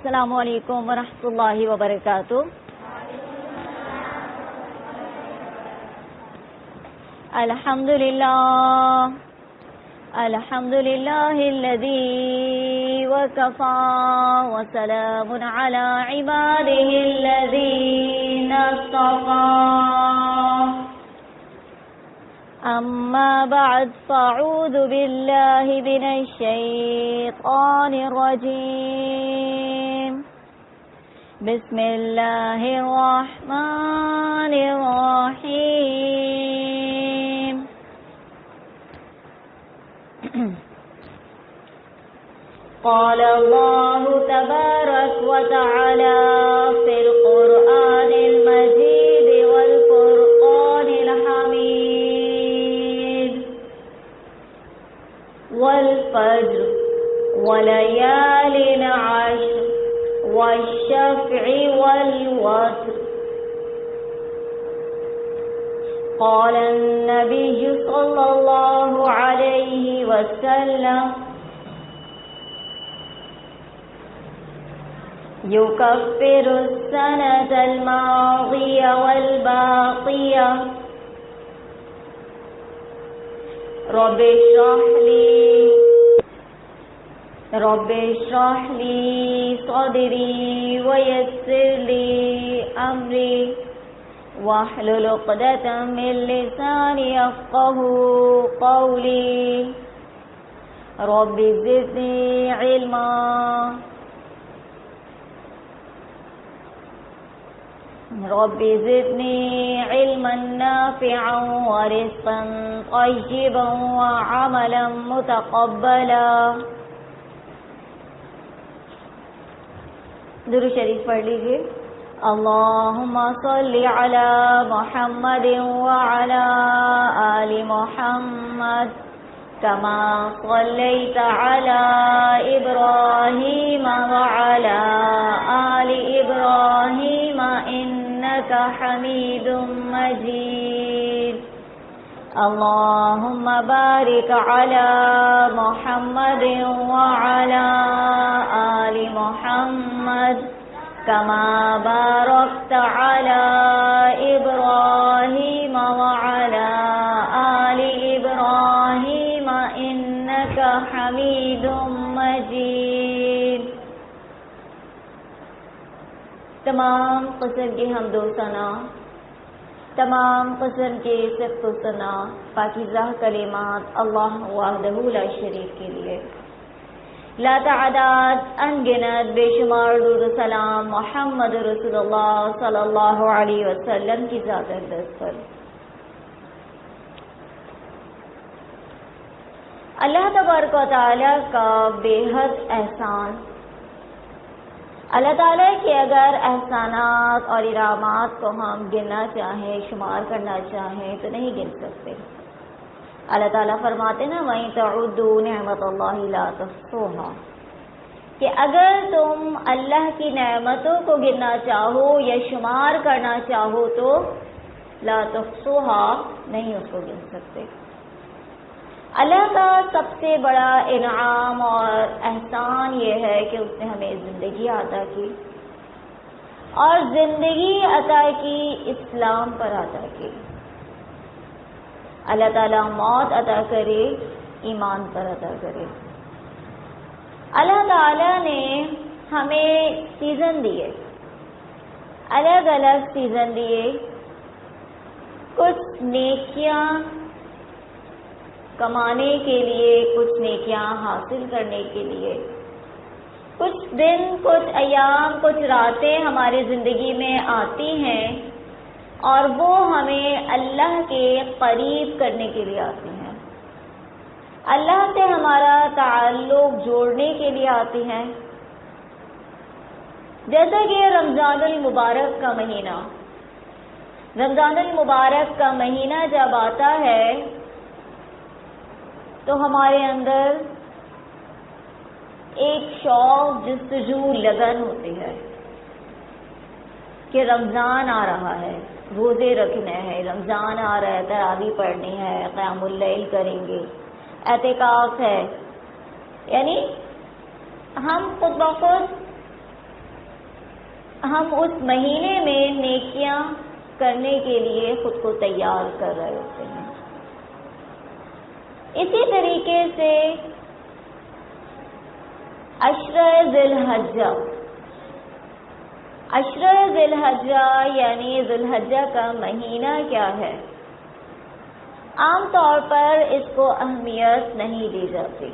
السلام علیکم ورحمۃ اللہ وبرکاتہ. الحمد للہ الذی وکفى وسلام علی عبادہ الذین اصطفى. اما بعد فاعوذ باللہ من الشیطان الرجیم. بسم اللہ الرحمن الرحیم. قال اللہ تبارک وتعالی فی القرآن المجید والفرقان الحمید. والفجر وليال عشر والشفع والوتر. قال النبي صلى الله عليه وسلم يكفر السنة الماضية والباقية. رب اشرح لي صدري ويسر لي أمري واحلل عقدة من لساني يفقهوا قولي. رب زدني علما نافعا ورزقا طيبا وعملا متقبلا. درود شریف پڑھ لیجیے. اللہم صل علی محمد وعلی آل محمد کما صلیت علی ابراہیم وعلی آل ابراہیم انک حمید مجید. اللہم بارک علی محمد وعلی آل محمد کما بارکت علی ابراہیم وعلی آل ابراہیم انک حمید مجید. تمام قسم کی حمد و ثنا، تمام قسم کی صفت و ثنا، پاکیزہ کلمات اللہ وحدہ لا شریک کے لیے. لا تعداد انگنت بے شمار درود و سلام محمد رسول اللہ صلی اللہ علیہ وسلم کی ذات اقدس پر. اللہ تبارک و تعالی کا بے حد احسان. اللہ تعالیٰ کے اگر احسانات اور انعامات کو ہم گننا چاہیں، شمار کرنا چاہیں تو نہیں گن سکتے. اللہ تعالیٰ فرماتے نا وَإِن تَعُدُّوا نِعْمَتَ اللَّهِ لَا تُحْصُوهَا، کہ اگر تم اللہ کی نعمتوں کو گننا چاہو یا شمار کرنا چاہو تو لا تحصوها، نہیں اس کو گن سکتے. اللہ کا سب سے بڑا انعام اور احسان یہ ہے کہ اس نے ہمیں زندگی عطا کی، اور زندگی عطا کی اسلام پر عطا کی. اللہ تعالیٰ موت عطا کرے ایمان پر عطا کرے. اللہ تعالیٰ نے ہمیں سیزن دیے، الگ الگ سیزن دیے. کچھ نیکیاں کمانے کے لیے، کچھ نیکیاں حاصل کرنے کے لیے. کچھ دن، کچھ ایام، کچھ راتیں ہماری زندگی میں آتی ہیں اور وہ ہمیں اللہ کے قریب کرنے کے لیے آتی ہیں، اللہ سے ہمارا تعلق جوڑنے کے لیے آتی ہیں. جیسا کہ رمضان المبارک کا مہینہ، رمضان المبارک کا مہینہ جب آتا ہے تو ہمارے اندر ایک شوق، جستجو، لگن ہوتی ہے کہ رمضان آ رہا ہے، روزے رکھنے ہیں، رمضان آ رہا ہے، تراویح پڑھنی ہے، قیام اللیل کریں گے، اعتکاف ہے. یعنی ہم خود بخود ہم اس مہینے میں نیکیاں کرنے کے لیے خود کو تیار کر رہے ہوتے ہیں۔ اسی طریقے سے عشرہ ذی الحجہ، عشرہ ذی الحجہ یعنی ذی الحجہ کا مہینہ کیا ہے؟ عام طور پر اس کو اہمیت نہیں دی جاتی۔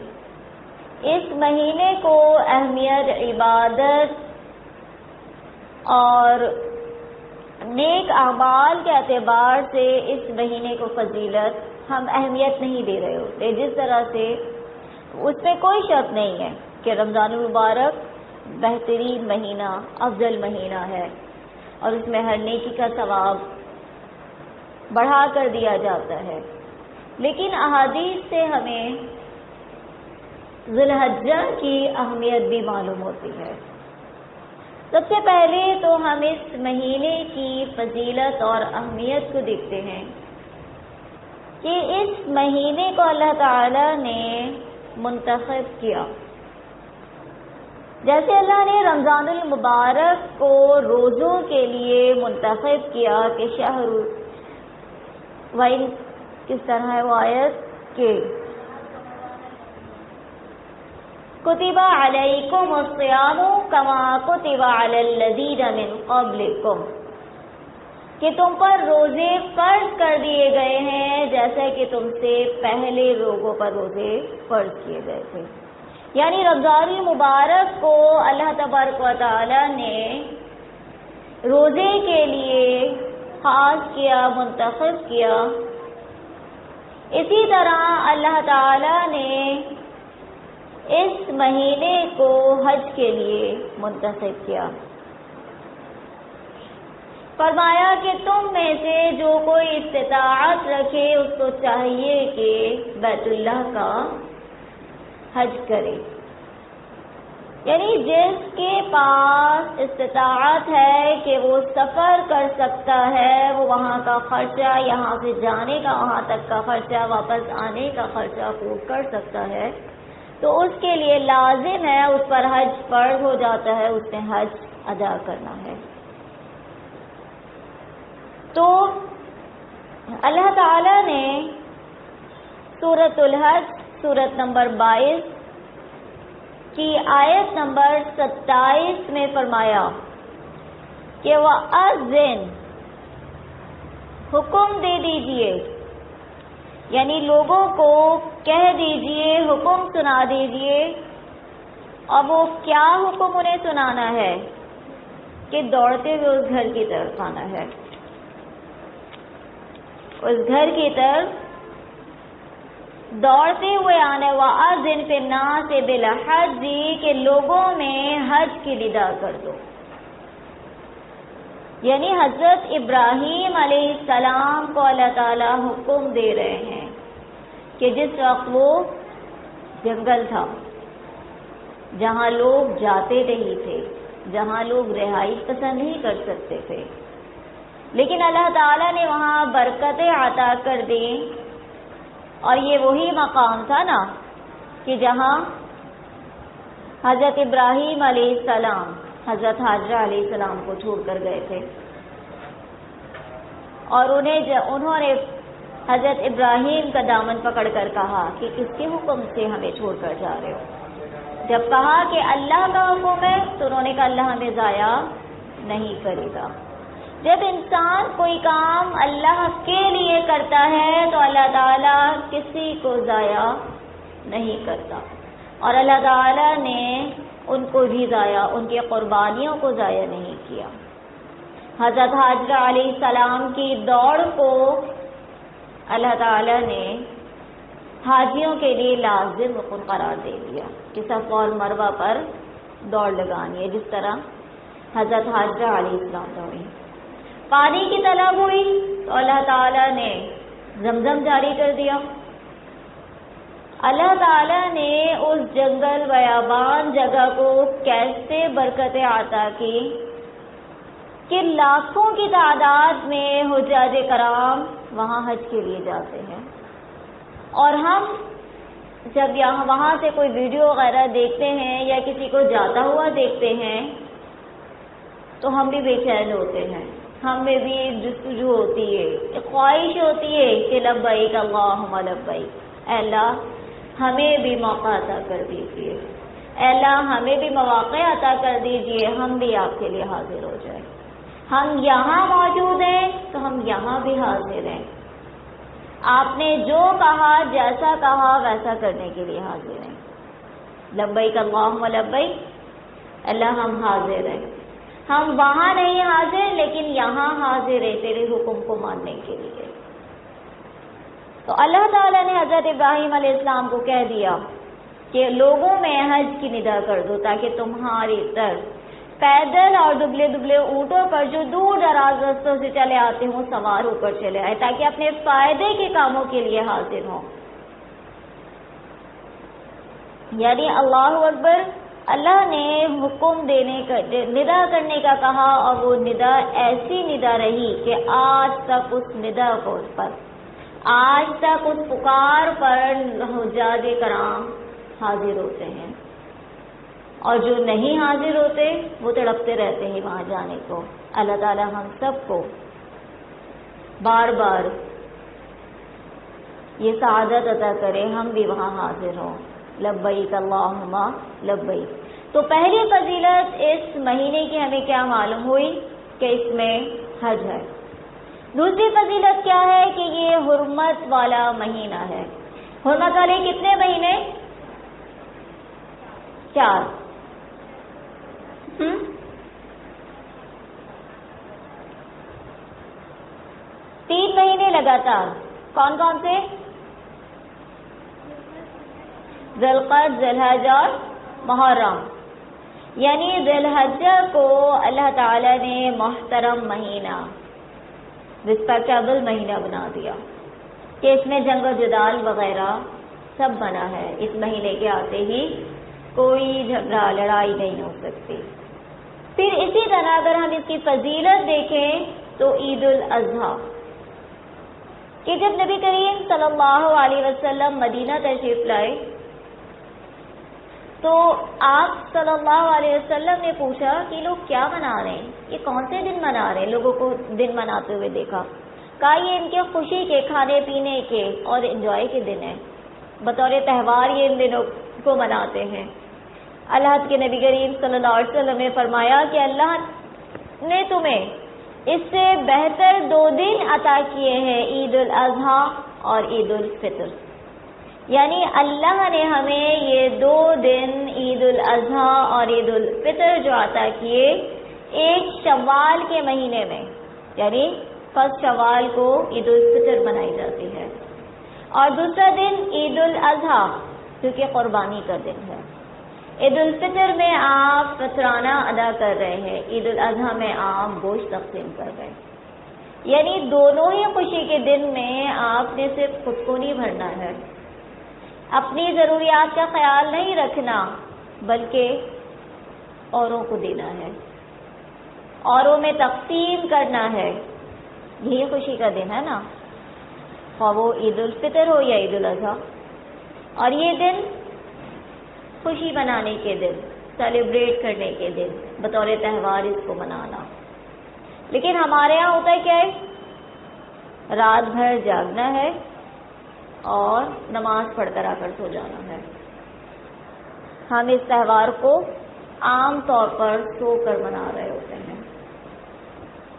اس مہینے کو اہمیت عبادت اور نیک اعمال کے اعتبار سے اس مہینے کو فضیلت ہم اہمیت نہیں دے رہے ہوتے، جس طرح سے اس میں کوئی شک نہیں ہے کہ رمضان المبارک بہترین مہینہ، افضل مہینہ ہے اور اس میں ہر نیکی کا ثواب بڑھا کر دیا جاتا ہے، لیکن احادیث سے ہمیں ذی الحجہ کی اہمیت بھی معلوم ہوتی ہے۔ سب سے پہلے تو ہم اس مہینے کی فضیلت اور اہمیت کو دیکھتے ہیں کہ اس مہینے کو اللہ تعالی نے منتخب کیا۔ جیسے اللہ نے رمضان المبارک کو روزوں کے لیے منتخب کیا کہ شہر وَإِن کس طرح ہے وہ آیت کہ کتب علیکم الصیام کما کتب علی الذین من قبلکم، کہ تم پر روزے فرض کر دیے گئے ہیں جیسا کہ تم سے پہلے لوگوں پر روزے فرض کیے گئے تھے۔ یعنی رمضان المبارک کو اللہ تبارک و تعالی نے روزے کے لیے خاص کیا، منتخب کیا۔ اسی طرح اللہ تعالی نے اس مہینے کو حج کے لیے منتخب کیا۔ فرمایا کہ تم میں سے جو کوئی استطاعت رکھے اس کو چاہیے کہ بیت اللہ کا حج کرے، یعنی جس کے پاس استطاعت ہے کہ وہ سفر کر سکتا ہے، وہ وہاں کا خرچہ، یہاں سے جانے کا وہاں تک کا خرچہ، واپس آنے کا خرچہ پورا کر سکتا ہے، تو اس کے لیے لازم ہے، اس پر حج فرض ہو جاتا ہے، اس نے حج ادا کرنا ہے۔ تو اللہ تعالی نے سورۃ الحج سورت نمبر 22 کی آیت نمبر 27 میں فرمایا کہ وَأَذِّن، حکم دے دیجئے، یعنی لوگوں کو کہہ دیجئے، حکم سنا دیجئے۔ اور وہ کیا حکم انہیں سنانا ہے کہ دوڑتے ہوئے اس گھر کی طرف آنا ہے، اس گھر کی طرف دوڑتے ہوئے آنے۔ وَأَذِّن فِي النَّاسِ بِالْحَجِّ، کہ لوگوں میں حج کی ندا کر دو۔ یعنی حضرت ابراہیم علیہ السلام کو اللہ تعالیٰ حکم دے رہے ہیں کہ جس وقت وہ جنگل تھا جہاں لوگ جاتے نہیں تھے، جہاں لوگ رہائش پسند نہیں کر سکتے تھے، لیکن اللہ تعالیٰ نے وہاں برکتیں عطا کر دی، اور یہ وہی مقام تھا نا کہ جہاں حضرت ابراہیم علیہ السلام حضرت حاجرہ علیہ السلام کو چھوڑ کر گئے تھے، اور انہوں نے حضرت ابراہیم کا دامن پکڑ کر کہا کہ کس کے حکم سے ہمیں چھوڑ کر جا رہے ہو؟ جب کہا کہ اللہ کا حکم ہے تو انہوں نے کہا اللہ ہمیں ضائع نہیں کرے گا۔ جب انسان کوئی کام اللہ کے لیے کرتا ہے تو اللہ تعالیٰ کسی کو ضائع نہیں کرتا، اور اللہ تعالیٰ نے ان کو بھی ضائع، ان کی قربانیوں کو ضائع نہیں کیا۔ حضرت حاجرہ علیہ السلام کی دوڑ کو اللہ تعالیٰ نے حاجیوں کے لیے لازم رکن قرار دے دیا کہ صفا اور مروہ پر دوڑ لگانی ہے، جس طرح حضرت حاجرہ علیہ السلام دوڑی۔ پانی کی طلب ہوئی تو اللہ تعالیٰ نے زمزم جاری کر دیا۔ اللہ تعالیٰ نے اس جنگل بیابان جگہ کو کیسے برکتیں عطا کی کہ لاکھوں کی تعداد میں حجاج کرام وہاں حج کے لیے جاتے ہیں، اور ہم جب وہاں سے کوئی ویڈیو وغیرہ دیکھتے ہیں یا کسی کو جاتا ہوا دیکھتے ہیں تو ہم بھی بے چین ہوتے ہیں، ہم میں بھی ایک جستجو ہوتی ہے، ایک خواہش ہوتی ہے کہ لبیک اللہم لبیک، اے اللہ ہمیں بھی موقع عطا کر دیجیے، اے اللہ ہمیں بھی مواقع عطا کر دیجیے، ہم بھی آپ کے لیے حاضر ہو جائیں، ہم یہاں موجود ہیں تو ہم یہاں بھی حاضر ہیں، آپ نے جو کہا جیسا کہا ویسا کرنے کے لیے حاضر ہیں، لبیک اللہم لبیک، اللہ ہم حاضر ہیں، ہم وہاں نہیں حاضر لیکن یہاں حاضر ہیں تیرے حکم کو ماننے کے لیے۔ تو اللہ تعالیٰ نے حضرت ابراہیم علیہ السلام کو کہہ دیا کہ لوگوں میں حج کی ندا کر دو تاکہ تمہاری طرف پیدل اور دبلے دبلے اونٹوں پر جو دور دراز رستوں سے چلے آتے ہوں سوار ہو کر چلے آئے تاکہ اپنے فائدے کے کاموں کے لیے حاضر ہوں۔ یعنی اللہ اکبر، اللہ نے حکم دینے کا ندا کرنے کا کہا اور وہ ندا ایسی ندا رہی کہ آج تک اس ندا کو آج تک اس پکار پر حجاج کرام حاضر ہوتے ہیں، اور جو نہیں حاضر ہوتے وہ تڑپتے رہتے ہیں وہاں جانے کو۔ اللہ تعالی ہم سب کو بار بار یہ سعادت عطا کرے ہم بھی وہاں حاضر ہوں، لبیک اللہم لبیک۔ تو پہلی فضیلت اس مہینے کی ہمیں کیا معلوم ہوئی کہ اس میں حج ہے۔ دوسری فضیلت کیا ہے کہ یہ حرمت والا مہینہ ہے۔ حرمت والے کتنے مہینے؟ 4۔ 3 مہینے لگاتار، کون کون سے؟ ذی القعدہ، ذی الحجہ اور محرم۔ یعنی ذی الحجہ کو اللہ تعالی نے محترم مہینہ، رسپیکٹیبل مہینہ بنا دیا کہ اس میں جنگ و جدال وغیرہ سب منع ہے، اس مہینے کے آتے ہی کوئی جھگڑا لڑائی نہیں ہو سکتی۔ پھر اسی طرح اگر ہم اس کی فضیلت دیکھیں تو عید الاضحیٰ، کہ جب نبی کریم صلی اللہ علیہ وسلم مدینہ تشریف لائے تو آپ صلی اللہ علیہ وسلم نے پوچھا کہ لوگ کیا منا رہے ہیں، یہ کون سے دن منا رہے ہیں؟ لوگوں کو دن مناتے ہوئے دیکھا، کہا یہ ان کے خوشی کے، کھانے پینے کے اور انجوائے کے دن ہیں، بطور تہوار یہ ان دنوں کو مناتے ہیں۔ اللہ کے نبی کریم صلی اللہ علیہ وسلم نے فرمایا کہ اللہ نے تمہیں اس سے بہتر 2 دن عطا کیے ہیں، عید الاضحیٰ اور عید الفطر۔ یعنی اللہ نے ہمیں یہ 2 دن عید الاضحیٰ اور عید الفطر جو عطا کیے، ایک شوال کے مہینے میں، یعنی 1 شوال کو عید الفطر منائی جاتی ہے، اور دوسرا دن عید الاضحیٰ کیونکہ قربانی کا دن ہے۔ عید الفطر میں آپ فطرانہ ادا کر رہے ہیں، عید الاضحیٰ میں آپ گوشت تقسیم کر رہے ہیں، یعنی دونوں ہی خوشی کے دن میں آپ نے صرف خود کو نہیں بھرنا ہے، اپنی ضروریات کا خیال نہیں رکھنا، بلکہ اوروں کو دینا ہے، اوروں میں تقسیم کرنا ہے۔ یہی خوشی کا دن ہے نا، خواہ وہ عید الفطر ہو یا عید الاضحیٰ، اور یہ دن خوشی منانے کے دن، سیلیبریٹ کرنے کے دن، بطور تہوار اس کو منانا۔ لیکن ہمارے ہاں ہوتا ہے کیا ہے؟ رات بھر جاگنا ہے اور نماز پڑھ کر آ کر سو جانا ہے۔ ہم اس تہوار کو عام طور پر سو کر منا رہے ہوتے ہیں،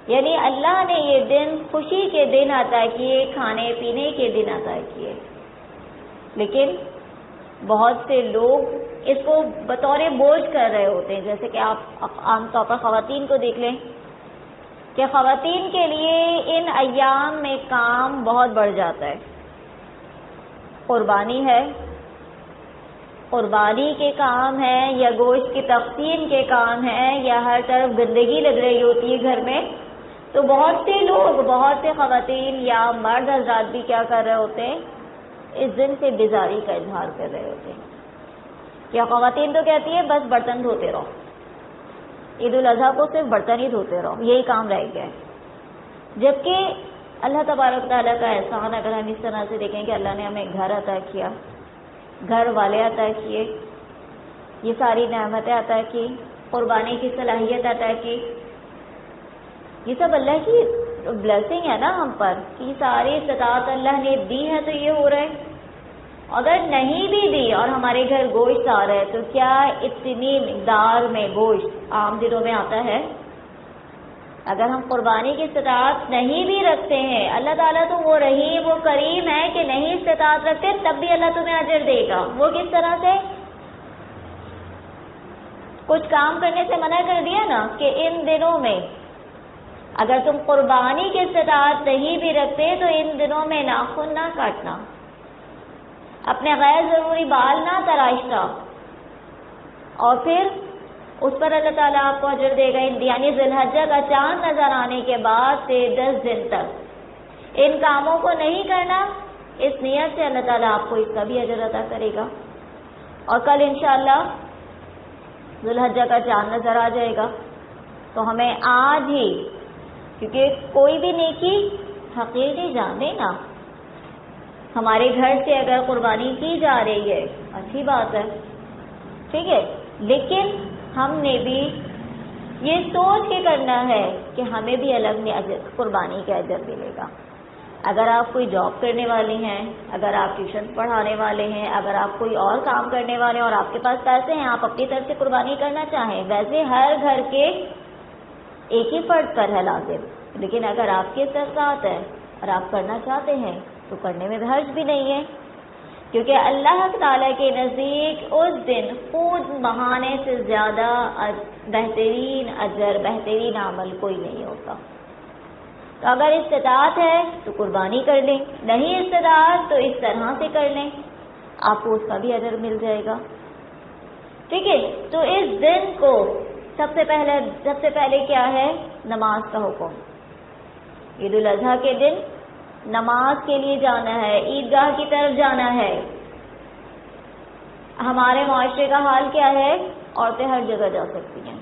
یعنی اللہ نے یہ دن خوشی کے دن عطا کیے، کھانے پینے کے دن عطا کیے، لیکن بہت سے لوگ اس کو بطور بوجھ کر رہے ہوتے ہیں۔ جیسے کہ آپ عام طور پر خواتین کو دیکھ لیں کہ خواتین کے لیے ان ایام میں کام بہت بڑھ جاتا ہے، قربانی ہے، قربانی کے کام ہے، یا گوشت کی تقسیم کے کام ہے، یا ہر طرف گندگی لگ رہی ہوتی ہے گھر میں، تو بہت سے لوگ، بہت سے خواتین یا مرد حضرات بھی کیا کر رہے ہوتے ہیں؟ اس دن سے بیزاری کا اظہار کر رہے ہوتے ہیں۔ کیا خواتین تو کہتی ہے بس برتن دھوتے رہو، عید الاضحیٰ کو صرف برتن ہی دھوتے رہو، یہی کام رہ گیا ہے، جبکہ اللہ تبارک تعالیٰ کا احسان اگر ہم اس طرح سے دیکھیں کہ اللہ نے ہمیں گھر عطا کیا، گھر والے عطا کیے، یہ ساری نعمتیں عطا کی، قربانی کی صلاحیت عطا کی، یہ سب اللہ کی بلیسنگ ہے نا ہم پر کہ ساری استطاعت اللہ نے دی ہے تو یہ ہو رہا ہے. اگر نہیں بھی دی اور ہمارے گھر گوشت آ رہا ہے تو کیا اتنی مقدار میں گوشت عام دنوں میں آتا ہے؟ اگر ہم قربانی کی استطاعت نہیں بھی رکھتے ہیں، اللہ تعالیٰ تو وہ رحیم وہ کریم ہے کہ نہیں استطاعت رکھتے تب بھی اللہ تمہیں اجر دے گا. وہ کس طرح سے؟ کچھ کام کرنے سے منع کر دیا نا کہ ان دنوں میں اگر تم قربانی کی استطاعت نہیں بھی رکھتے تو ان دنوں میں ناخن نہ کاٹنا، اپنے غیر ضروری بال نہ تراشنا، اور پھر اس پر اللہ تعالیٰ آپ کو اجر دے گا. یعنی ذی الحجہ کا چاند نظر آنے کے بعد سے 10 دن تک ان کاموں کو نہیں کرنا، اس نیت سے اللہ تعالیٰ آپ کو اس کا بھی اجر عطا کرے گا. اور کل انشاءاللہ ذی الحجہ کا چاند نظر آ جائے گا تو ہمیں آج ہی، کیونکہ کوئی بھی نیکی حقیر نہیں جانے نا، ہمارے گھر سے اگر قربانی کی جا رہی ہے اچھی بات ہے، ٹھیک ہے، لیکن ہم نے بھی یہ سوچ کے کرنا ہے کہ ہمیں بھی الگ قربانی کا اجر ملے گا. اگر آپ کوئی جاب کرنے والے ہیں، اگر آپ ٹیوشن پڑھانے والے ہیں، اگر آپ کوئی اور کام کرنے والے ہیں اور آپ کے پاس پیسے ہیں، آپ اپنی طرف سے قربانی کرنا چاہیں، ویسے ہر گھر کے ایک ہی فرد پر ہے لازم، لیکن اگر آپ کے ساتھ ہے اور آپ کرنا چاہتے ہیں تو کرنے میں حرج بھی نہیں ہے، کیونکہ اللہ تعالیٰ کے نزدیک اس دن خود بہانے سے زیادہ بہترین اجر بہترین عمل کوئی نہیں ہوتا. تو اگر استطاعت ہے تو قربانی کر لیں، نہیں استطاعت تو اس طرح سے کر لیں، آپ کو اس کا بھی اجر مل جائے گا. ٹھیک ہے، تو اس دن کو سب سے پہلے کیا ہے؟ نماز کا حکم. عید الاضحیٰ کے دن نماز کے لیے جانا ہے، عیدگاہ کی طرف جانا ہے. ہمارے معاشرے کا حال کیا ہے؟ عورتیں ہر جگہ جا سکتی ہیں،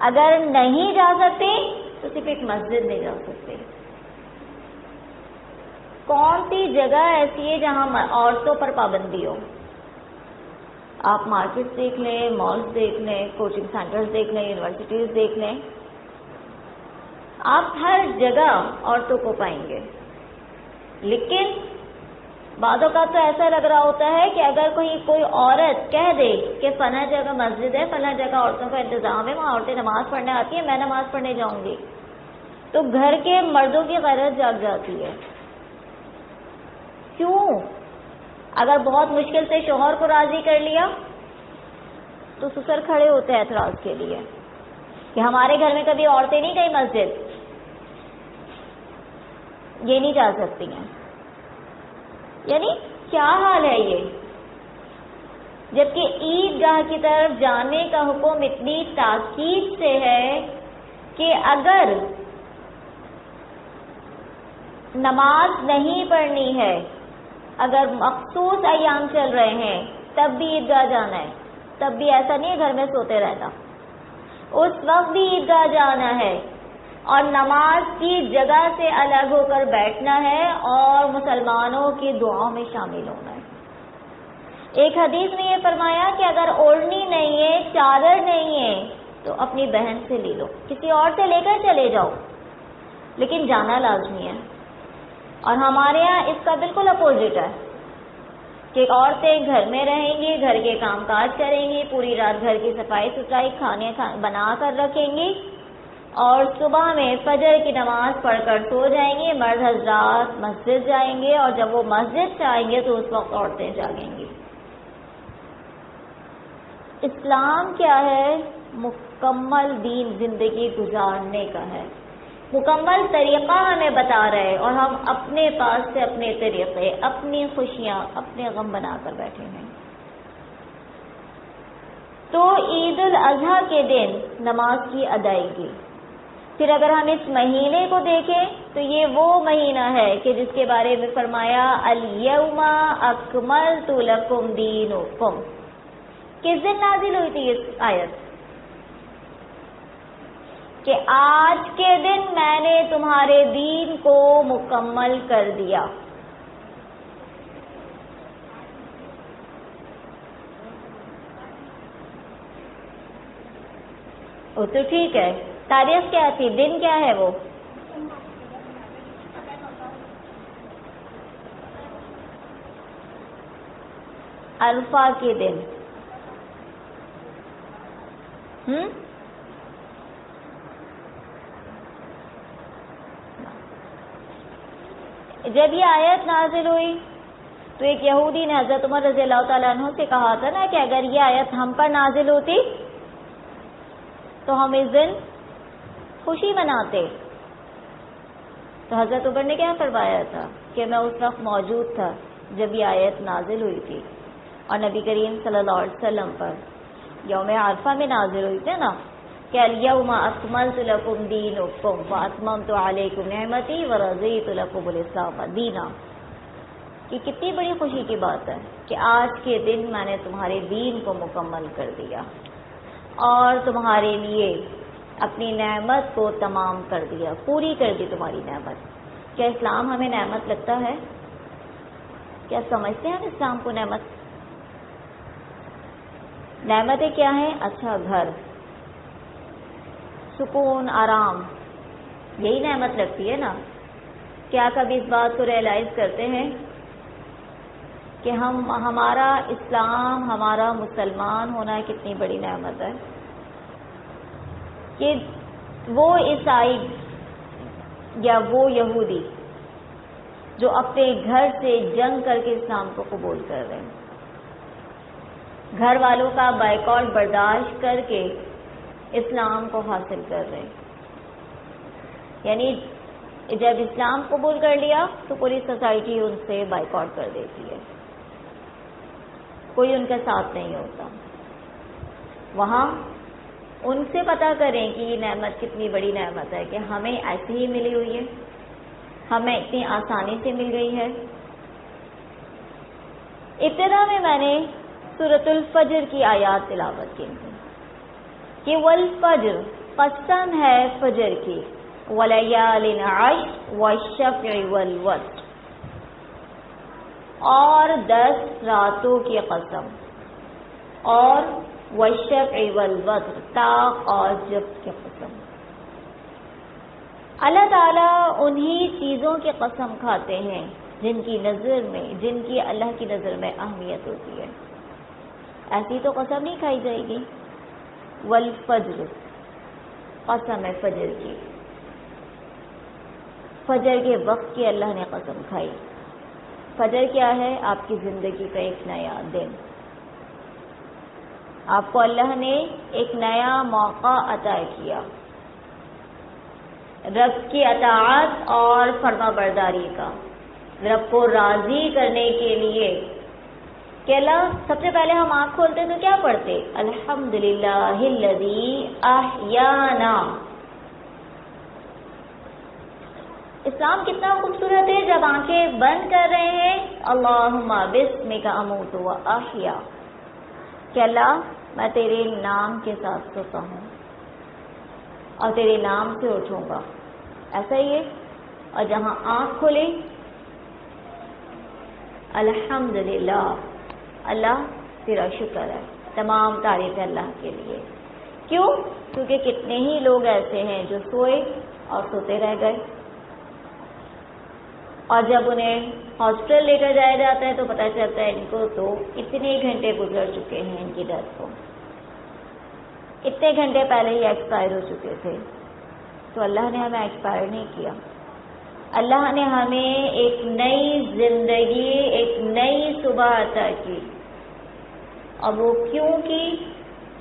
اگر نہیں جا سکتی تو صرف ایک مسجد میں جا سکتے. کون سی جگہ ایسی ہے جہاں عورتوں پر پابندی ہو؟ آپ مارکیٹ دیکھ لیں، مالز دیکھ لیں، کوچنگ سینٹرز دیکھ لیں، یونیورسٹیز دیکھ لیں، آپ ہر جگہ عورتوں کو پائیں گے. لیکن بعض اوقات تو ایسا لگ رہا ہوتا ہے کہ اگر کوئی عورت کہہ دے کہ فلاں جگہ مسجد ہے، فلاں جگہ عورتوں کا انتظام ہے، وہاں عورتیں نماز پڑھنے آتی ہیں، میں نماز پڑھنے جاؤں گی، تو گھر کے مردوں کی غیرت جاگ جاتی ہے. کیوں؟ اگر بہت مشکل سے شوہر کو راضی کر لیا تو سسر کھڑے ہوتے ہیں اعتراض کے لیے کہ ہمارے گھر میں کبھی عورتیں نہیں گئی مسجد، یہ نہیں جا سکتی ہیں. یعنی کیا حال ہے یہ؟ جبکہ عید گاہ کی طرف جانے کا حکم اتنی تاکید سے ہے کہ اگر نماز نہیں پڑھنی ہے، اگر مخصوص ایام چل رہے ہیں تب بھی عیدگاہ جانا ہے، تب بھی ایسا نہیں ہے گھر میں سوتے رہنا، اس وقت بھی عیدگاہ جانا ہے اور نماز کی جگہ سے الگ ہو کر بیٹھنا ہے اور مسلمانوں کی دعاؤں میں شامل ہونا ہے. ایک حدیث میں یہ فرمایا کہ اگر اوڑھنی نہیں ہے، چادر نہیں ہے تو اپنی بہن سے لے لو، کسی اور سے لے کر چلے جاؤ، لیکن جانا لازمی ہے. اور ہمارے یہاں اس کا بالکل اپوزٹ ہے کہ عورتیں گھر میں رہیں گی، گھر کے کام کاج کریں گی، پوری رات گھر کی صفائی ستھرائی کھانے بنا کر رکھیں گی اور صبح میں فجر کی نماز پڑھ کر سو جائیں گی. مرد حضرات مسجد جائیں گے اور جب وہ مسجد سے آئیں گے تو اس وقت عورتیں جاگیں گی. اسلام کیا ہے؟ مکمل دین زندگی گزارنے کا ہے، مکمل طریقہ ہمیں بتا رہے اور ہم اپنے پاس سے اپنے طریقے، اپنی خوشیاں، اپنے غم بنا کر بیٹھے ہیں. تو عید الاضحیٰ کے دن نماز کی ادائیگی. پھر اگر ہم اس مہینے کو دیکھیں تو یہ وہ مہینہ ہے کہ جس کے بارے میں فرمایا الیوم اکملت لکم دینکم. کس دن نازل ہوئی تھی یہ آیت؟ کہ آج کے دن میں نے تمہارے دین کو مکمل کر دیا. وہ تو ٹھیک ہے، تاریخ کیا تھی؟ دن کیا ہے وہ؟ عرفہ کے دن. جب یہ آیت نازل ہوئی تو ایک یہودی نے حضرت عمر رضی اللہ تعالیٰ عنہ سے کہا تھا نا کہ اگر یہ آیت ہم پر نازل ہوتی تو ہم اس دن خوشی مناتے. تو حضرت عمر نے کیا فرمایا تھا کہ میں اس وقت موجود تھا جب یہ آیت نازل ہوئی تھی، اور نبی کریم صلی اللہ علیہ وسلم پر یوم عرفہ میں نازل ہوئی تھی نا کہ الیوم اکملت لکم دینکم واتممت علیکم نعمتی ورضیت لکم الاسلام دینا. کہ کتنی بڑی خوشی کی بات ہے کہ آج کے دن میں نے تمہارے دین کو مکمل کر دیا اور تمہارے لیے اپنی نعمت کو تمام کر دیا، پوری کر دی تمہاری نعمت. کیا اسلام ہمیں نعمت لگتا ہے؟ کیا سمجھتے ہیں ہم اسلام کو نعمت؟ نعمتیں کیا ہیں؟ اچھا گھر، سکون، آرام، یہی نعمت لگتی ہے نا. کیا کبھی اس بات کو ریئلائز کرتے ہیں کہ ہمارا اسلام، ہمارا مسلمان ہونا کتنی بڑی نعمت ہے؟ کہ وہ عیسائی یا وہ یہودی جو اپنے گھر سے جنگ کر کے اسلام کو قبول کر رہے ہیں، گھر والوں کا بائیکاٹ برداشت کر کے اسلام کو حاصل کر رہے ہیں. یعنی جب اسلام قبول کر لیا تو پوری سوسائٹی ان سے بائیکاٹ کر دیتی ہے، کوئی ان کا ساتھ نہیں ہوتا. وہاں ان سے پتہ کریں کہ یہ نعمت کتنی بڑی نعمت ہے کہ ہمیں ایسی ہی ملی ہوئی ہے، ہمیں اتنی آسانی سے مل گئی ہے. ابتدا میں نے سورۃ الفجر کی آیات تلاوت کی کہ والفجر، قسم ہے فجر کی، ولیال عشر والشفع والوتر، اور 10 راتوں کی قسم، اور والشفع والوتر، طاق اور جب کی قسم. اللہ تعالیٰ انہی چیزوں کی قسم کھاتے ہیں جن کی نظر میں، جن کی اللہ کی نظر میں اہمیت ہوتی ہے. ایسی تو قسم نہیں کھائی جائے گی. والفجر، قسم ہے فجر کی، فجر کے وقت کی اللہ نے قسم کھائی. فجر کیا ہے؟ آپ کی زندگی کا ایک نیا دن. آپ کو اللہ نے ایک نیا موقع عطا کیا رب کی اطاعت اور فرما برداری کا، رب کو راضی کرنے کے لیے. کہ اللہ، سب سے پہلے ہم آنکھ کھولتے تو کیا پڑھتے؟ الحمدللہ الذی احیانا. اسلام کتنا خوبصورت ہے جب آنکھیں بند کر رہے ہیں اللہم بسمک اموت و احیا، کہ اللہ میں تیرے نام کے ساتھ سوتا ہوں اور تیرے نام سے اٹھوں گا. ایسا ہی ہے. اور جہاں آنکھ کھلے الحمدللہ، اللہ تیرا شکر ہے، تمام تعریف اللہ کے لیے. کیوں؟ کیونکہ کتنے ہی لوگ ایسے ہیں جو سوئے اور سوتے رہ گئے، اور جب انہیں ہاسپٹل لے کر جایا جاتا ہے تو پتہ چلتا ہے ان کو تو اتنے گھنٹے گزر چکے ہیں ان کی ڈیتھ کو، اتنے گھنٹے پہلے ہی ایکسپائر ہو چکے تھے. تو اللہ نے ہمیں ایکسپائر نہیں کیا. اللہ نے ہمیں ایک نئی زندگی، ایک نئی صبح عطا کی. اور وہ کیوں کی؟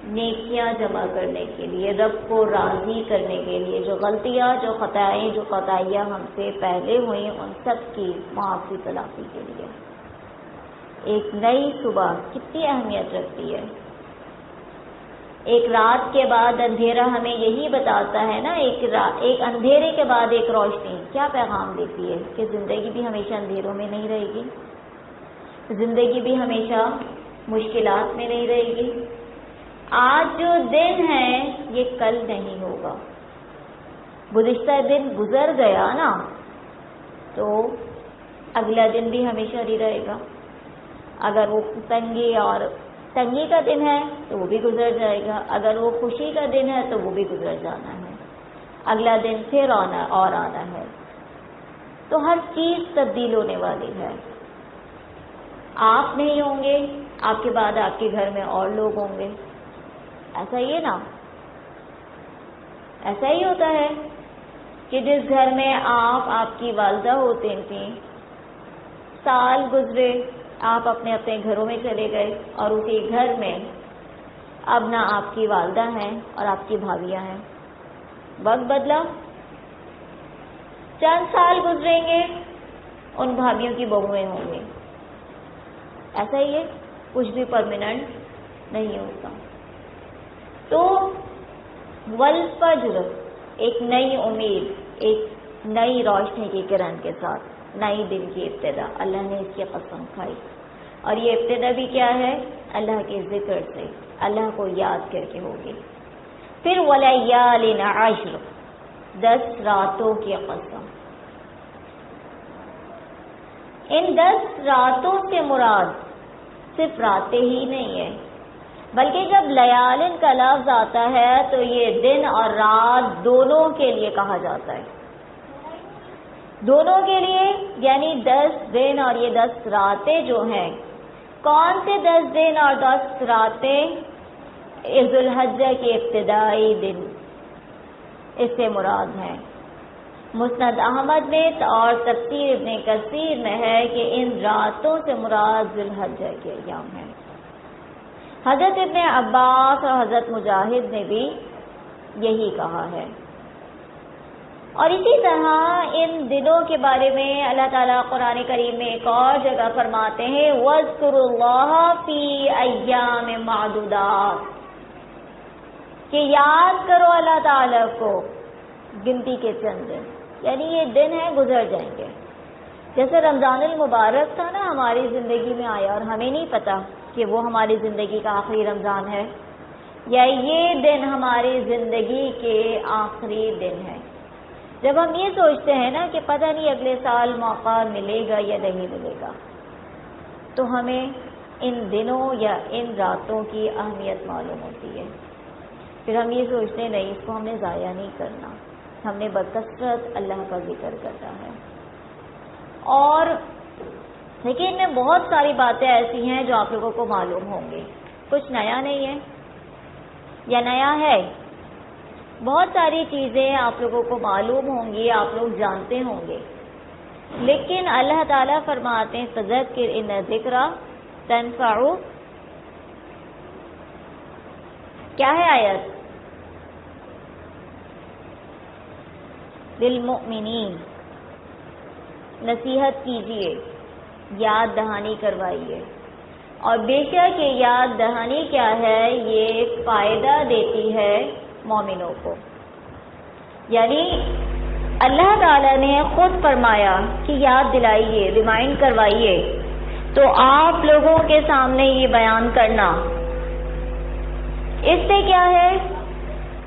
نیکیاں جمع کرنے کے لیے، رب کو راضی کرنے کے لیے. جو غلطیاں، جو خطائیں، جو کوتاہیاں ہم سے پہلے ہوئیں ان سب کی معافی تلافی کے لیے. ایک نئی صبح کتنی اہمیت رکھتی ہے. ایک رات کے بعد اندھیرا ہمیں یہی بتاتا ہے نا، ایک اندھیرے کے بعد ایک روشنی کیا پیغام دیتی ہے کہ زندگی بھی ہمیشہ اندھیروں میں نہیں رہے گی، زندگی بھی ہمیشہ مشکلات میں نہیں رہے گی. آج جو دن ہے یہ کل نہیں ہوگا. گزشتہ دن گزر گیا نا تو اگلا دن بھی ہمیشہ نہیں رہے گا. اگر وہ تنگی کا دن ہے تو وہ بھی گزر جائے گا، اگر وہ خوشی کا دن ہے تو وہ بھی گزر جانا ہے. اگلا دن پھر آنا اور آنا ہے. تو ہر چیز تبدیل ہونے والی ہے. آپ نہیں ہوں گے، آپ کے بعد آپ کے گھر میں اور لوگ ہوں گے. ایسا ہی ہے نا، ایسا ہی ہوتا ہے کہ جس گھر میں آپ کی والدہ ہوتی تھیں، سال گزرے، آپ اپنے اپنے گھروں میں چلے گئے، اور اسی گھر میں اب نہ آپ کی والدہ ہیں اور آپ کی بھابیاں ہیں. وقت بدلا، چند سال گزریں گے، ان بھابیوں کی بہویں ہوں گی. ایسا ہی ہے، کچھ بھی پرماننٹ نہیں ہوتا. تو والفجر، ایک نئی امید، ایک نئی روشنی کی کرن کے ساتھ نئی دن کی ابتدا، اللہ نے اس کی قسم کھائی. اور یہ ابتدا بھی کیا ہے؟ اللہ کے ذکر سے، اللہ کو یاد کر کے ہوگی. پھر وَلَيَالٍ عَشْرٍ، 10 راتوں کی قسم. ان 10 راتوں سے مراد صرف راتیں ہی نہیں ہے، بلکہ جب لیالن کا لفظ آتا ہے تو یہ دن اور رات دونوں کے لیے کہا جاتا ہے. دونوں کے لیے، یعنی 10 دن اور یہ 10 راتیں جو ہیں، کون سے 10 دن اور 10 راتیں؟ ذو الحجہ کے ابتدائی دن اس سے مراد ہیں. مسند احمد میں اور تفسیر ابن کثیر میں ہے کہ ان راتوں سے مراد ذو الحجہ کے ایام ہیں. حضرت ابن عباس اور حضرت مجاہد نے بھی یہی کہا ہے. اور اسی طرح ان دنوں کے بارے میں اللہ تعالیٰ قرآن کریم میں ایک اور جگہ فرماتے ہیں وَاذْكُرُوا اللَّهَ فِي أَيَّامٍ مَّعْدُودَاتٍ، کہ یاد کرو اللہ تعالیٰ کو گنتی کے چند دن، یعنی یہ دن ہیں گزر جائیں گے. جیسے رمضان المبارک تھا نا، ہماری زندگی میں آیا اور ہمیں نہیں پتا کہ وہ ہماری زندگی کا آخری رمضان ہے، یا یہ دن ہماری زندگی کے آخری دن ہے. جب ہم یہ سوچتے ہیں نا کہ پتہ نہیں اگلے سال موقع ملے گا یا نہیں ملے گا، تو ہمیں ان دنوں یا ان راتوں کی اہمیت معلوم ہوتی ہے. پھر ہم یہ سوچتے ہیں نہیں، اس کو ہم نے ضائع نہیں کرنا، ہم نے بکثرت اللہ کا ذکر کرنا ہے. اور لیکن ان میں بہت ساری باتیں ایسی ہیں جو آپ لوگوں کو معلوم ہوں گی، کچھ نیا نہیں ہے یا نیا ہے. بہت ساری چیزیں آپ لوگوں کو معلوم ہوں گی، آپ لوگ جانتے ہوں گے، لیکن اللہ تعالیٰ فرماتے ہیں فذکر ان الذکر تنفع، کیا ہے آیت؟ للمؤمنین، نصیحت کیجیے، یاد دہانی کروائیے. اور بے شک یہ یاد دہانی کیا ہے؟ یہ فائدہ دیتی ہے مومنوں کو. یعنی اللہ تعالیٰ نے خود فرمایا کہ یاد دلائیے، ریمائنڈ کروائیے، تو آپ لوگوں کے سامنے یہ بیان کرنا، اس سے کیا ہے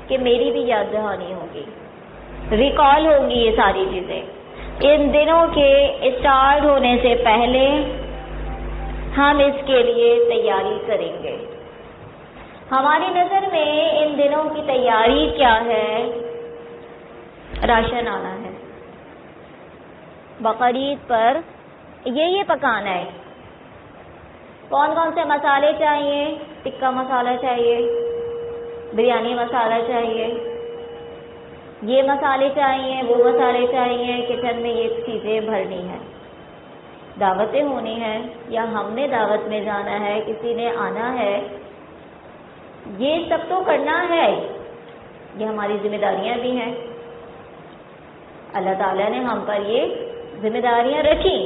کہ میری بھی یاد دہانی ہوگی، ریکال ہوگی یہ ساری چیزیں. ان دنوں کے اسٹارٹ ہونے سے پہلے ہم اس کے لیے تیاری کریں گے. ہماری نظر میں ان دنوں کی تیاری کیا ہے؟ راشن آنا ہے. بقرعید پر یہ پکانا ہے. کون کون سے مسالے چاہیے؟ ٹکا مسالہ چاہیے، بریانی مسالہ چاہیے، یہ مسالے چاہیے، وہ مسالے چاہیے. کچن میں یہ چیزیں بھرنی ہیں. دعوتیں ہونی ہیں، یا ہم نے دعوت میں جانا ہے، کسی نے آنا ہے، یہ سب تو کرنا ہے. یہ ہماری ذمہ داریاں بھی ہیں. اللہ تعالیٰ نے ہم پر یہ ذمہ داریاں رکھی.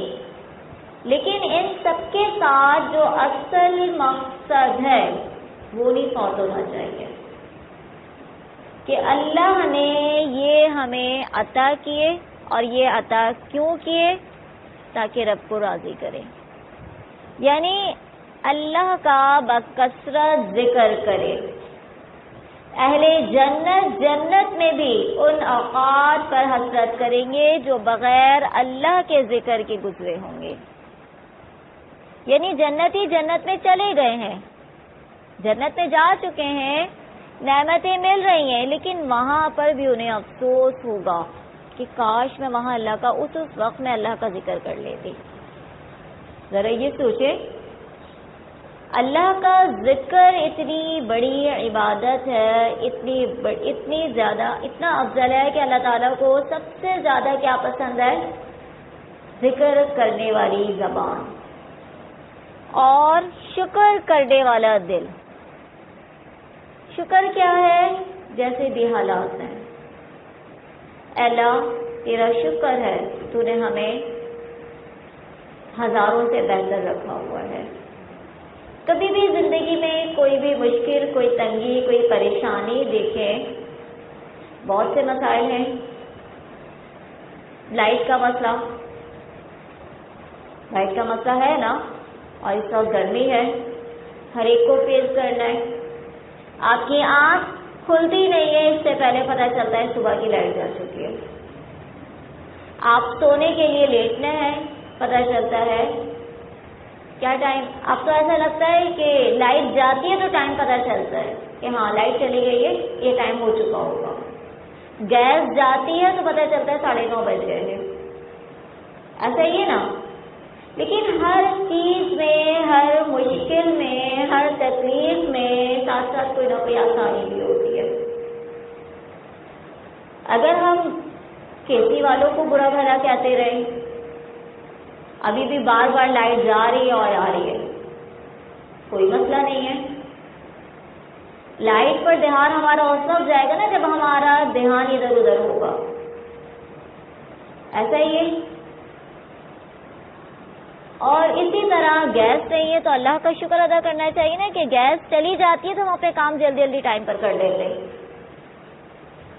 لیکن ان سب کے ساتھ جو اصل مقصد ہے وہ نہیں فوت ہونا چاہیے کہ اللہ نے یہ ہمیں عطا کیے، اور یہ عطا کیوں کیے؟ تاکہ رب کو راضی کرے. یعنی اللہ کا بکثرت ذکر کرے. اہل جنت جنت میں بھی ان اوقات پر حسرت کریں گے جو بغیر اللہ کے ذکر کے گزرے ہوں گے. یعنی جنتی جنت میں چلے گئے ہیں، جنت میں جا چکے ہیں، نعمتیں مل رہی ہیں، لیکن وہاں پر بھی انہیں افسوس ہوگا کہ کاش میں وہاں اللہ کا اس وقت میں اللہ کا ذکر کر لیتی. ذرا یہ سوچیں، اللہ کا ذکر اتنی بڑی عبادت ہے، اتنی زیادہ، اتنا افضل ہے کہ اللہ تعالیٰ کو سب سے زیادہ کیا پسند ہے؟ ذکر کرنے والی زبان اور شکر کرنے والا دل. شکر کیا ہے؟ جیسے بھی حالات ہیں، اے اللہ تیرا شکر ہے، تو نے ہمیں ہزاروں سے بہتر رکھا ہوا ہے. کبھی بھی زندگی میں کوئی بھی مشکل، کوئی تنگی، کوئی پریشانی دیکھیں، بہت سے مسائل ہیں. لائٹ کا مسئلہ ہے نا، اور اس وقت گرمی ہے، ہر ایک کو فیس کرنا ہے. آپ کی آنکھ کھلتی نہیں ہے، اس سے پہلے پتہ چلتا ہے صبح کی لائٹ جا چکی ہے. آپ سونے کے لیے لیٹنا ہے، پتہ چلتا ہے کیا ٹائم. اب تو ایسا لگتا ہے کہ لائٹ جاتی ہے تو ٹائم پتہ چلتا ہے کہ ہاں لائٹ چلی گئی ہے، یہ ٹائم ہو چکا ہوگا. گیس جاتی ہے تو پتہ چلتا ہے 9:30 بج گئے ہیں. ایسا ہی ہے نا. لیکن ہر چیز میں، ہر مشکل میں، ہر تکلیف میں ساتھ ساتھ کوئی نہ کوئی آسانی بھی ہوتی ہے. اگر ہم کھیتی والوں کو برا بھلا کہتے رہے، ابھی بھی بار بار لائٹ جا رہی ہے اور آ رہی ہے، کوئی مسئلہ نہیں ہے. لائٹ پر دھیان ہمارا اس وقت جائے گا نا جب ہمارا دھیان ادھر ادھر ہوگا. ایسا ہی ہے. اور اسی طرح گیس نہیں ہے تو اللہ کا شکر ادا کرنا چاہیے نا کہ گیس چلی جاتی ہے تو ہم اپنے کام جلدی جلدی ٹائم پر کر لیتے ہیں،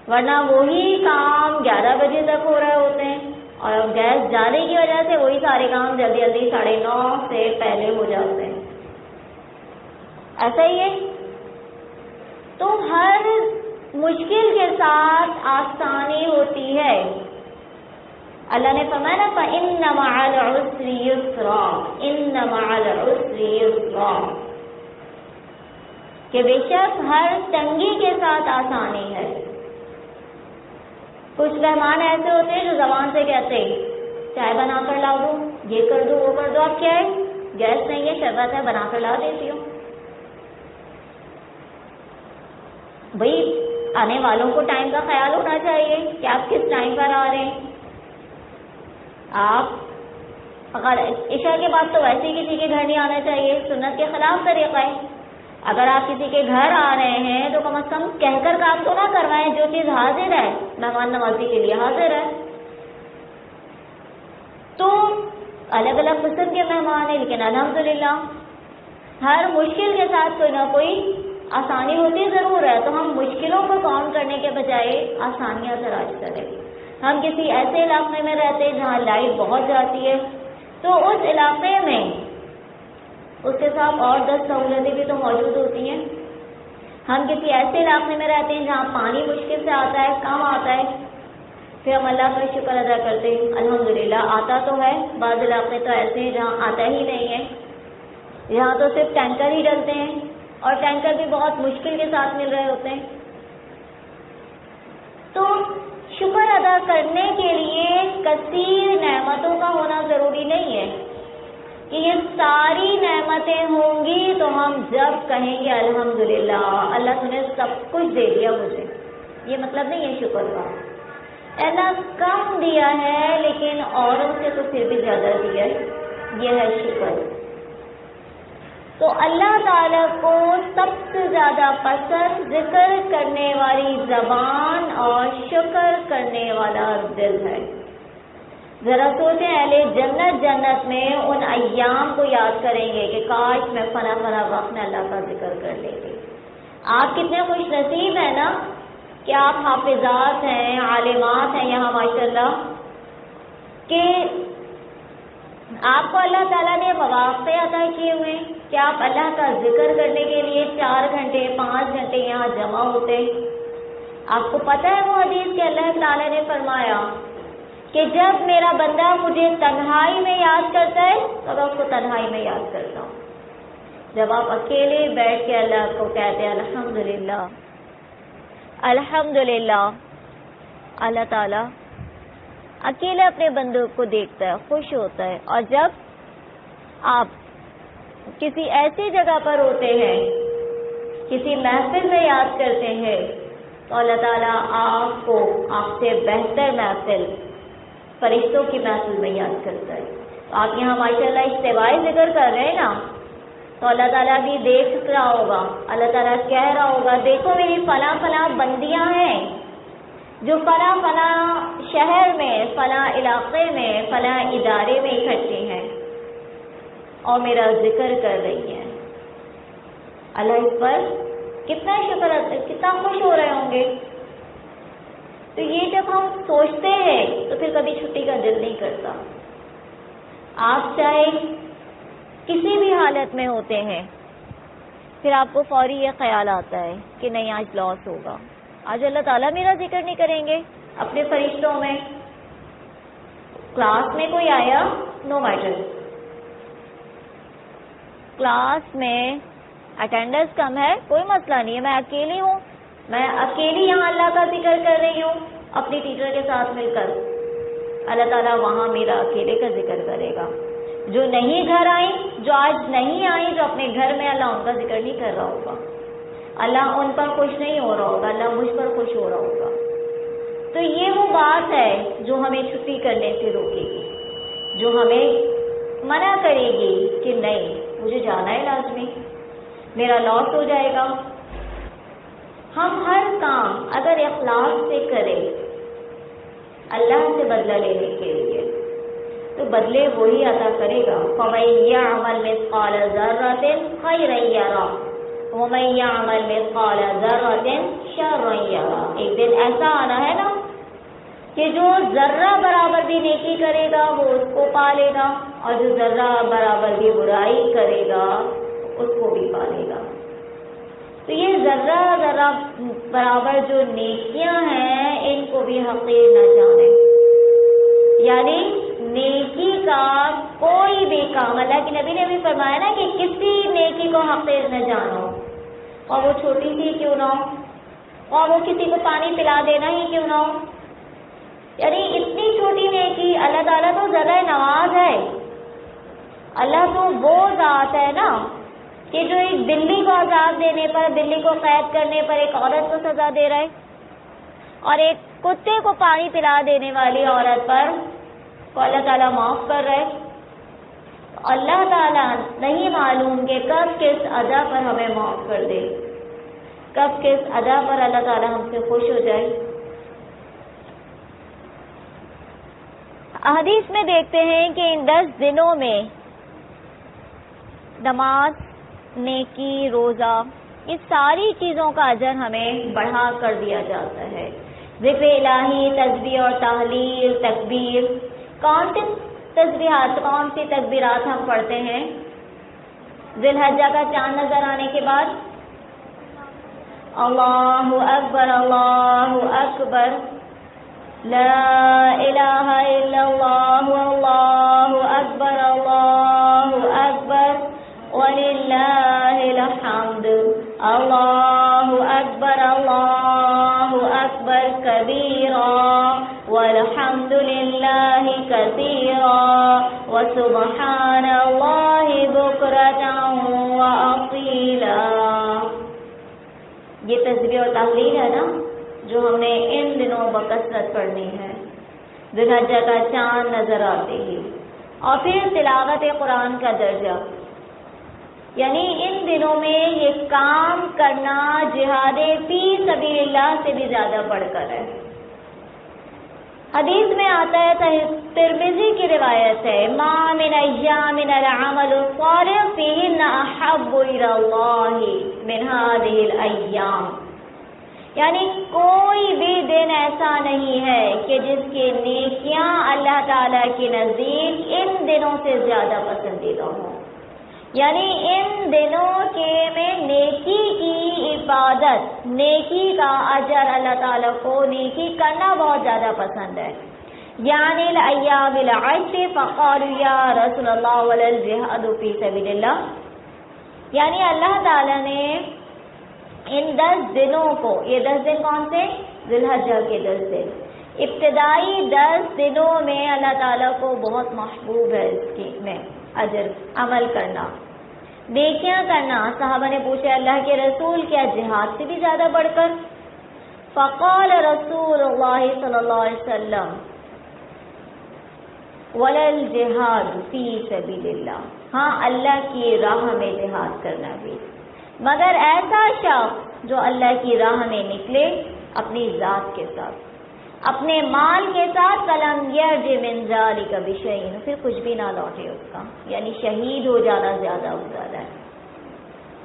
ورنہ وہی کام 11 بجے تک ہو رہے ہوتے ہیں، اور گیس جانے کی وجہ سے وہی سارے کام جلدی جلدی 9:30 سے پہلے ہو جاتے ہیں. ایسا ہی ہے. تو ہر مشکل کے ساتھ آسانی ہوتی ہے. اللہ نے فرمایا نا فَإِنَّ مَعَ الْعُسْرِ يُسْرًا، إِنَّ مَعَ الْعُسْرِ يُسْرًا، کہ بے شک ہر تنگی کے ساتھ آسانی ہے. کچھ مہمان ایسے ہوتے ہیں جو زبان سے کہتے ہیں چائے بنا کر لا دو، یہ کر دو، وہ کر دو. اب کیا ہے؟ گیس نہیں ہے، شربت ہے، بنا کر لا دیتی ہوں. بھئی آنے والوں کو ٹائم کا خیال ہونا چاہیے کہ آپ کس ٹائم پر آ رہے ہیں. آپ اگر عشاء کے بعد تو ویسے ہی کسی کے گھر نہیں آنا چاہیے، سنت کے خلاف طریقہ ہے. اگر آپ کسی کے گھر آ رہے ہیں تو کم از کم کہہ کر کام تو نہ کروائیں. جو چیز حاضر ہے مہمان نوازی کے لیے حاضر ہے. تو الگ الگ قسم کے مہمان ہیں، لیکن الحمدللہ ہر مشکل کے ساتھ کوئی نہ کوئی آسانی ہوتی ضرور ہے. تو ہم مشکلوں کو کام کرنے کے بجائے آسانیاں تلاش کریں. ہم کسی ایسے علاقے میں رہتے ہیں جہاں لائٹ بہت جاتی ہے، تو اس علاقے میں اس کے ساتھ اور 10 سہولتیں بھی تو موجود ہوتی ہیں. ہم کسی ایسے علاقے میں رہتے ہیں جہاں پانی مشکل سے آتا ہے، کم آتا ہے، پھر ہم اللہ کا شکر ادا کرتے ہیں الحمدللہ آتا تو ہے. بعض علاقے تو ایسے ہیں جہاں آتا ہی نہیں ہے، یہاں تو صرف ٹینکر ہی ڈلتے ہیں، اور ٹینکر بھی بہت مشکل کے ساتھ مل رہے ہوتے ہیں. تو شکر ادا کرنے کے لیے کثیر نعمتوں کا ہونا ضروری نہیں ہے کہ یہ ساری نعمتیں ہوں گی تو ہم جب کہیں گے الحمدللہ اللہ تم نے سب کچھ دے دیا مجھے، یہ مطلب نہیں ہے شکر کا. اللہ کم دیا ہے لیکن اوروں سے تو پھر بھی زیادہ دیا ہے، یہ ہے شکر. تو اللہ تعالیٰ کو سب سے زیادہ پسند ذکر کرنے والی زبان اور شکر کرنے والا دل ہے. ذرا سوچیں اہل جنت جنت میں ان ایام کو یاد کریں گے کہ کاش میں فنا وقت میں اللہ کا ذکر کر لیتی. آپ کتنے خوش نصیب ہیں نا کہ آپ حافظات ہیں، عالمات ہیں یہاں ماشاءاللہ، کہ آپ کو اللہ تعالیٰ نے مواقع عطا کیے ہوئے کہ آپ اللہ کا ذکر کرنے کے لیے 4 گھنٹے 5 گھنٹے یہاں جمع ہوتے. آپ کو پتہ ہے وہ حدیث کہ اللہ تعالیٰ نے فرمایا کہ جب میرا بندہ مجھے تنہائی میں یاد کرتا ہے تو میں اس کو تنہائی میں یاد کرتا ہوں. جب آپ اکیلے بیٹھ کے اللہ کو کہتے ہیں الحمدللہ الحمدللہ اللہ تعالیٰ اکیلے اپنے بندوں کو دیکھتا ہے، خوش ہوتا ہے، اور جب آپ کسی ایسی جگہ پر ہوتے ہیں، کسی محفل میں یاد کرتے ہیں، تو اللہ تعالیٰ آپ کو آپ سے بہتر محفل فرشتوں کی محفل میں یاد کرتا ہے. تو آپ یہاں ماشاءاللہ استوائی ذکر کر رہے ہیں نا، تو اللہ تعالیٰ بھی دیکھ رہا ہوگا، اللہ تعالیٰ کہہ رہا ہوگا دیکھو میری فلاں فلاں بندیاں ہیں جو فلاں فلاں شہر میں، فلاں علاقے میں، فلاں ادارے میں اکٹھے ہیں اور میرا ذکر کر رہی ہیں. اللہ اس پر کتنا شکر، کتنا خوش ہو رہے ہوں گے. تو یہ جب ہم سوچتے ہیں تو پھر کبھی چھٹی کا دل نہیں کرتا. آپ چاہے کسی بھی حالت میں ہوتے ہیں، پھر آپ کو فوری یہ خیال آتا ہے کہ نہیں آج لاس ہوگا، آج اللہ تعالیٰ میرا ذکر نہیں کریں گے اپنے فرشتوں میں. کلاس میں کوئی آیا، نو میٹر، کلاس میں اٹینڈنس کم ہے، کوئی مسئلہ نہیں ہے، میں اکیلی ہوں، میں اکیلی یہاں اللہ کا ذکر کر رہی ہوں اپنی ٹیچر کے ساتھ مل کر. اللہ تعالیٰ وہاں میرا اکیلے کا ذکر کرے گا. جو نہیں گھر آئی، جو آج نہیں آئی، جو اپنے گھر میں، اللہ ان کا ذکر نہیں کر رہا ہوگا، اللہ ان پر خوش نہیں ہو رہا ہوگا، اللہ مجھ پر خوش ہو رہا ہوگا. تو یہ وہ بات ہے جو ہمیں چھٹی کرنے سے روکے گی، جو ہمیں منع کرے گی کہ نہیں مجھے جانا ہے لازمی، میرا لاس ہو جائے گا. ہم ہر کام اگر اخلاص سے کریں اللہ سے بدلہ لینے کے لیے، تو بدلے وہی عطا کرے گا. فَمَن يَعْمَلْ مِثْقَالَ ذَرَّةٍ خَيْرًا يَرَهُ وَمَن يَعْمَلْ مِثْقَالَ ذَرَّةٍ شَرًّا يَرَهُ. ایک دن ایسا آنا ہے نا کہ جو ذرہ برابر بھی نیکی کرے گا وہ اس کو پا لے گا، اور جو ذرہ برابر بھی برائی کرے گا اس کو بھی پا لے گا. تو یہ ذرہ ذرہ برابر جو نیکیاں ہیں ان کو بھی حقیر نہ جانیں. یعنی نیکی کا کوئی بھی کام، اللہ کے نبی نے بھی فرمایا نا کہ کسی نیکی کو حقیر نہ جانو، اور وہ چھوٹی سی کیوں نہ ہو، اور وہ کسی کو پانی پلا دینا ہی کیوں نہ ہو. یعنی اتنی چھوٹی نیکی، اللہ تعالیٰ تو ذرا نواز ہے. اللہ تو وہ ذات ہے نا کہ جو ایک بلی کو عذاب دینے پر، بلی کو قید کرنے پر ایک عورت کو سزا دے رہا ہے، اور ایک کتے کو پانی پلا دینے والی عورت پر کو اللہ تعالیٰ معاف کر رہا ہے. اللہ تعالیٰ نہیں معلوم کہ کب کس ادا پر ہمیں معاف کر دے، کب کس ادا پر اللہ تعالیٰ ہم سے خوش ہو جائے. حدیث میں دیکھتے ہیں کہ ان 10 دنوں میں نماز، نیکی، روزہ، یہ ساری چیزوں کا اجر ہمیں بڑھا کر دیا جاتا ہے. ذکر الہی، تسبیح اور تحلیل، تکبیر. کون سی تسبیحات، کون سی تکبیرات ہم پڑھتے ہیں ذی الحجہ کا چاند نظر آنے کے بعد؟ اللہ اکبر، اللہ اکبر، لا الہ الا اللہ، اللہ اکبر، اللہ اکبر، وللہ الحمد، اللہ اکبر، اللہ اکبر کبیرا، والحمد للہ کثیرا، وسبحان اللہ بکرۃ واصیلا. یہ تسبیح اور تحلیل ہے نا جو ہم نے ان دنوں بکثرت پڑھنی ہے، ذی الحجہ کا چاند نظر آتے ہی. اور پھر تلاوت قرآن کا درجہ، یعنی ان دنوں میں یہ کام کرنا جہاد فی سبیل اللہ سے بھی زیادہ بڑھ کر ہے. حدیث میں آتا ہے، ترمذی کی روایت ہے، ما من ایام العمل الصالح فیہن احب الی اللہ من ہذہ الایام. یعنی کوئی بھی دن ایسا نہیں ہے کہ جس کی نیکیاں اللہ تعالیٰ کے نزدیک ان دنوں سے زیادہ پسندیدہ ہوں. یعنی ان دنوں کے میں نیکی کی عبادت، نیکی کا اجر اللہ تعالیٰ کو نیکی کرنا بہت زیادہ پسند ہے. یعنی الایام العشر فقالوا یا رسول اللہ ولا الجہاد فی سبیل اللہ. یعنی اللہ تعالیٰ نے ان 10 دنوں کو، یہ 10 دن کون سے؟ ذی الحجہ کے 10 دن، ابتدائی 10 دنوں میں اللہ تعالیٰ کو بہت محبوب ہے اس کی میں اجر عمل کرنا، نیکیاں کرنا۔ صحابہ نے پوچھا اللہ کے رسول کیا جہاد سے بھی زیادہ بڑھ کر؟ فقال رسول اللہ صلی اللہ علیہ وسلم وَلَلْ جِهَادُ فِي سَبِيلِ اللَّهِ، ہاں اللہ کی راہ میں جہاد کرنا بھی، مگر ایسا شخص جو اللہ کی راہ میں نکلے اپنی ذات کے ساتھ، اپنے مال کے ساتھ، فَلَمْ يَرْجِ مِنْ ذَلِكَ بِشَيْءٍ، پھر کچھ بھی نہ لوٹے اس کا، یعنی شہید ہو جانا زیادہ افضل ہے۔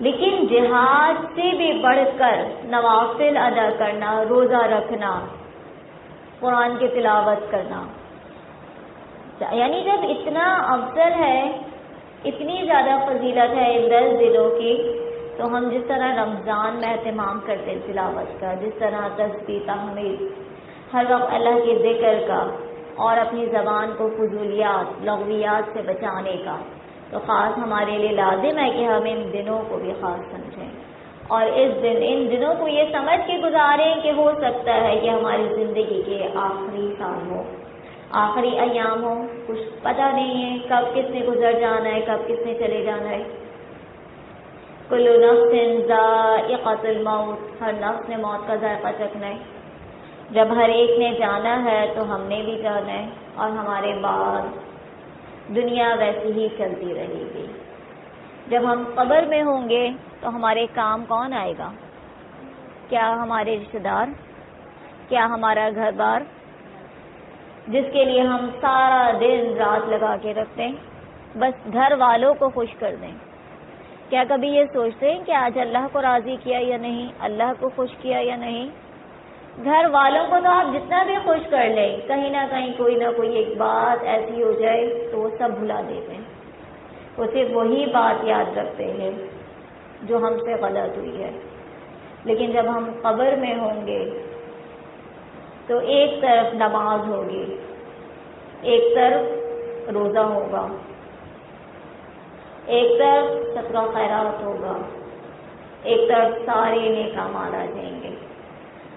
لیکن جہاد سے بھی بڑھ کر نوافل ادا کرنا، روزہ رکھنا، قرآن کی تلاوت کرنا، یعنی جب اتنا افضل ہے، اتنی زیادہ فضیلت ہے ان 10 دنوں کی، تو ہم جس طرح رمضان میں اہتمام کرتے ہیں تلاوت کا، جس طرح تسبیح تحمید ہر وقت اللہ کے ذکر کا، اور اپنی زبان کو فضولیات لغویات سے بچانے کا، تو خاص ہمارے لیے لازم ہے کہ ہم ان دنوں کو بھی خاص سمجھیں، اور ان دنوں کو یہ سمجھ کے گزاریں کہ ہو سکتا ہے کہ ہماری زندگی کے آخری سال ہو، آخری ایام ہو، کچھ پتہ نہیں ہے کب کس نے گزر جانا ہے، کب کس نے چلے جانا ہے۔ کل نفس ذائقۃ الموت، ہر نفس نے موت کا ذائقہ چکھنا ہے، جب ہر ایک نے جانا ہے تو ہم نے بھی جانا ہے، اور ہمارے بعد دنیا ویسی ہی چلتی رہے گی۔ جب ہم قبر میں ہوں گے تو ہمارے کام کون آئے گا؟ کیا ہمارے رشتہ دار؟ کیا ہمارا گھر بار جس کے لیے ہم سارا دن رات لگا کے رکھتے ہیں، بس گھر والوں کو خوش کر دیں؟ کیا کبھی یہ سوچتے ہیں کہ آج اللہ کو راضی کیا یا نہیں، اللہ کو خوش کیا یا نہیں؟ گھر والوں کو تو آپ جتنا بھی خوش کر لیں، کہیں نہ کہیں کوئی نہ کوئی ایک بات ایسی ہو جائے تو وہ سب بھلا دیتے ہیں، وہ صرف وہی بات یاد رکھتے ہیں جو ہم سے غلط ہوئی ہے۔ لیکن جب ہم قبر میں ہوں گے تو ایک طرف نماز ہوگی، ایک طرف روزہ ہوگا، ایک طرف صدقہ خیرات ہوگا، ایک طرف سارے نیک اعمال آ جائیں گے،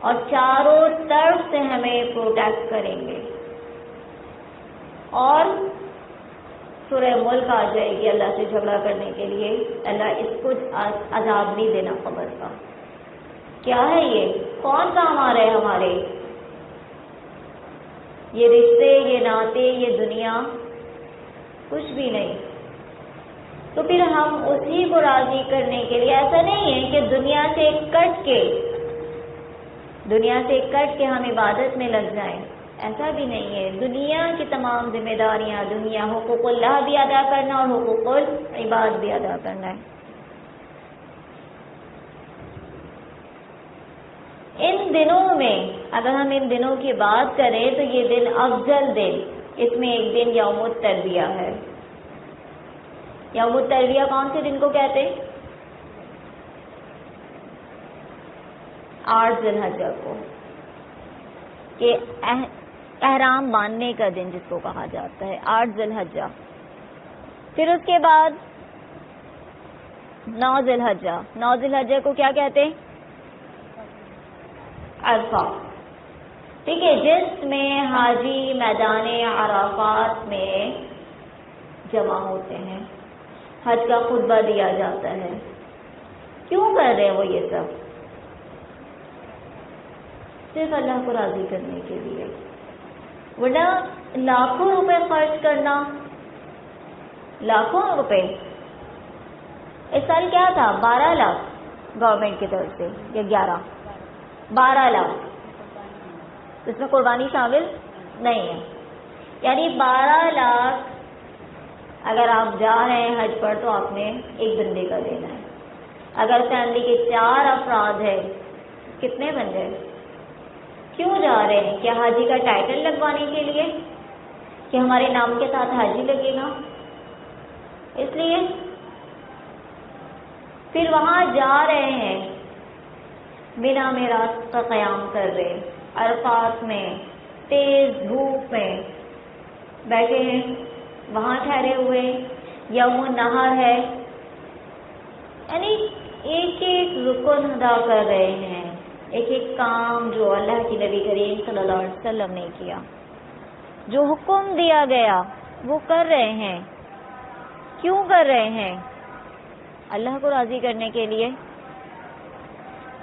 اور چاروں طرف سے ہمیں پروٹیکٹ کریں گے، اور سورہ ملک آ جائے گی اللہ سے جھگڑا کرنے کے لیے، اللہ اس کو عذاب نہیں دینا قبر کا۔ کیا ہے یہ؟ کون کام آ رہے ہمارے؟ یہ رشتے، یہ ناطے، یہ دنیا، کچھ بھی نہیں۔ تو پھر ہم اسی کو راضی کرنے کے لیے، ایسا نہیں ہے کہ دنیا سے کٹ کے ہم عبادت میں لگ جائیں، ایسا بھی نہیں ہے۔ دنیا کی تمام ذمہ داریاں، دنیا حقوق اللہ بھی ادا کرنا اور حقوق العباد بھی ادا کرنا ہے۔ ان دنوں میں اگر ہم ان دنوں کی بات کریں تو یہ دن افضل دن، اس میں ایک دن یوم الترویہ ہے۔ یوم الترویہ کون سے دن کو کہتے ہیں؟ 8 ذی الحجہ کو، کہ احرام باندھنے کا دن جس کو کہا جاتا ہے، 8 ذی الحجہ۔ پھر اس کے بعد 9 ذی الحجہ، 9 ذی الحجہ کو کیا کہتے ہیں؟ عرفہ، ٹھیک ہے، جس میں حاجی میدان عرفات میں جمع ہوتے ہیں، حج کا خطبہ دیا جاتا ہے۔ کیوں کر رہے ہیں وہ یہ سب؟ صرف اللہ کو راضی کرنے کے لیے، ورنہ لاکھوں روپے خرچ کرنا، لاکھوں روپے۔ اس سال کیا تھا؟ 12 لاکھ گورنمنٹ کی طرف سے، یا 12 لاکھ، اس میں قربانی شامل نہیں ہے، یعنی 12 لاکھ اگر آپ جا رہے ہیں حج پر تو آپ نے ایک بندے کا دینا ہے۔ اگر فیملی کے 4 افراد ہیں، کتنے بن گئے؟ کیوں جا رہے ہیں؟ کیا حاجی کا ٹائٹل لگوانے کے لیے کہ ہمارے نام کے ساتھ حاجی لگے گا؟ اس لیے پھر وہاں جا رہے ہیں، بنا میں رات کا قیام کر رہے، عرفات میں تیز دھوپ میں بیٹھے ہیں، وہاں ٹھہرے ہوئے، یوم النحر ہے، یعنی ایک ایک رکن ادا کر رہے ہیں، ایک ایک کام جو اللہ کے نبی کریم صلی اللہ علیہ وسلم نے کیا، جو حکم دیا گیا وہ کر رہے ہیں۔ کیوں کر رہے ہیں؟ اللہ کو راضی کرنے کے لیے۔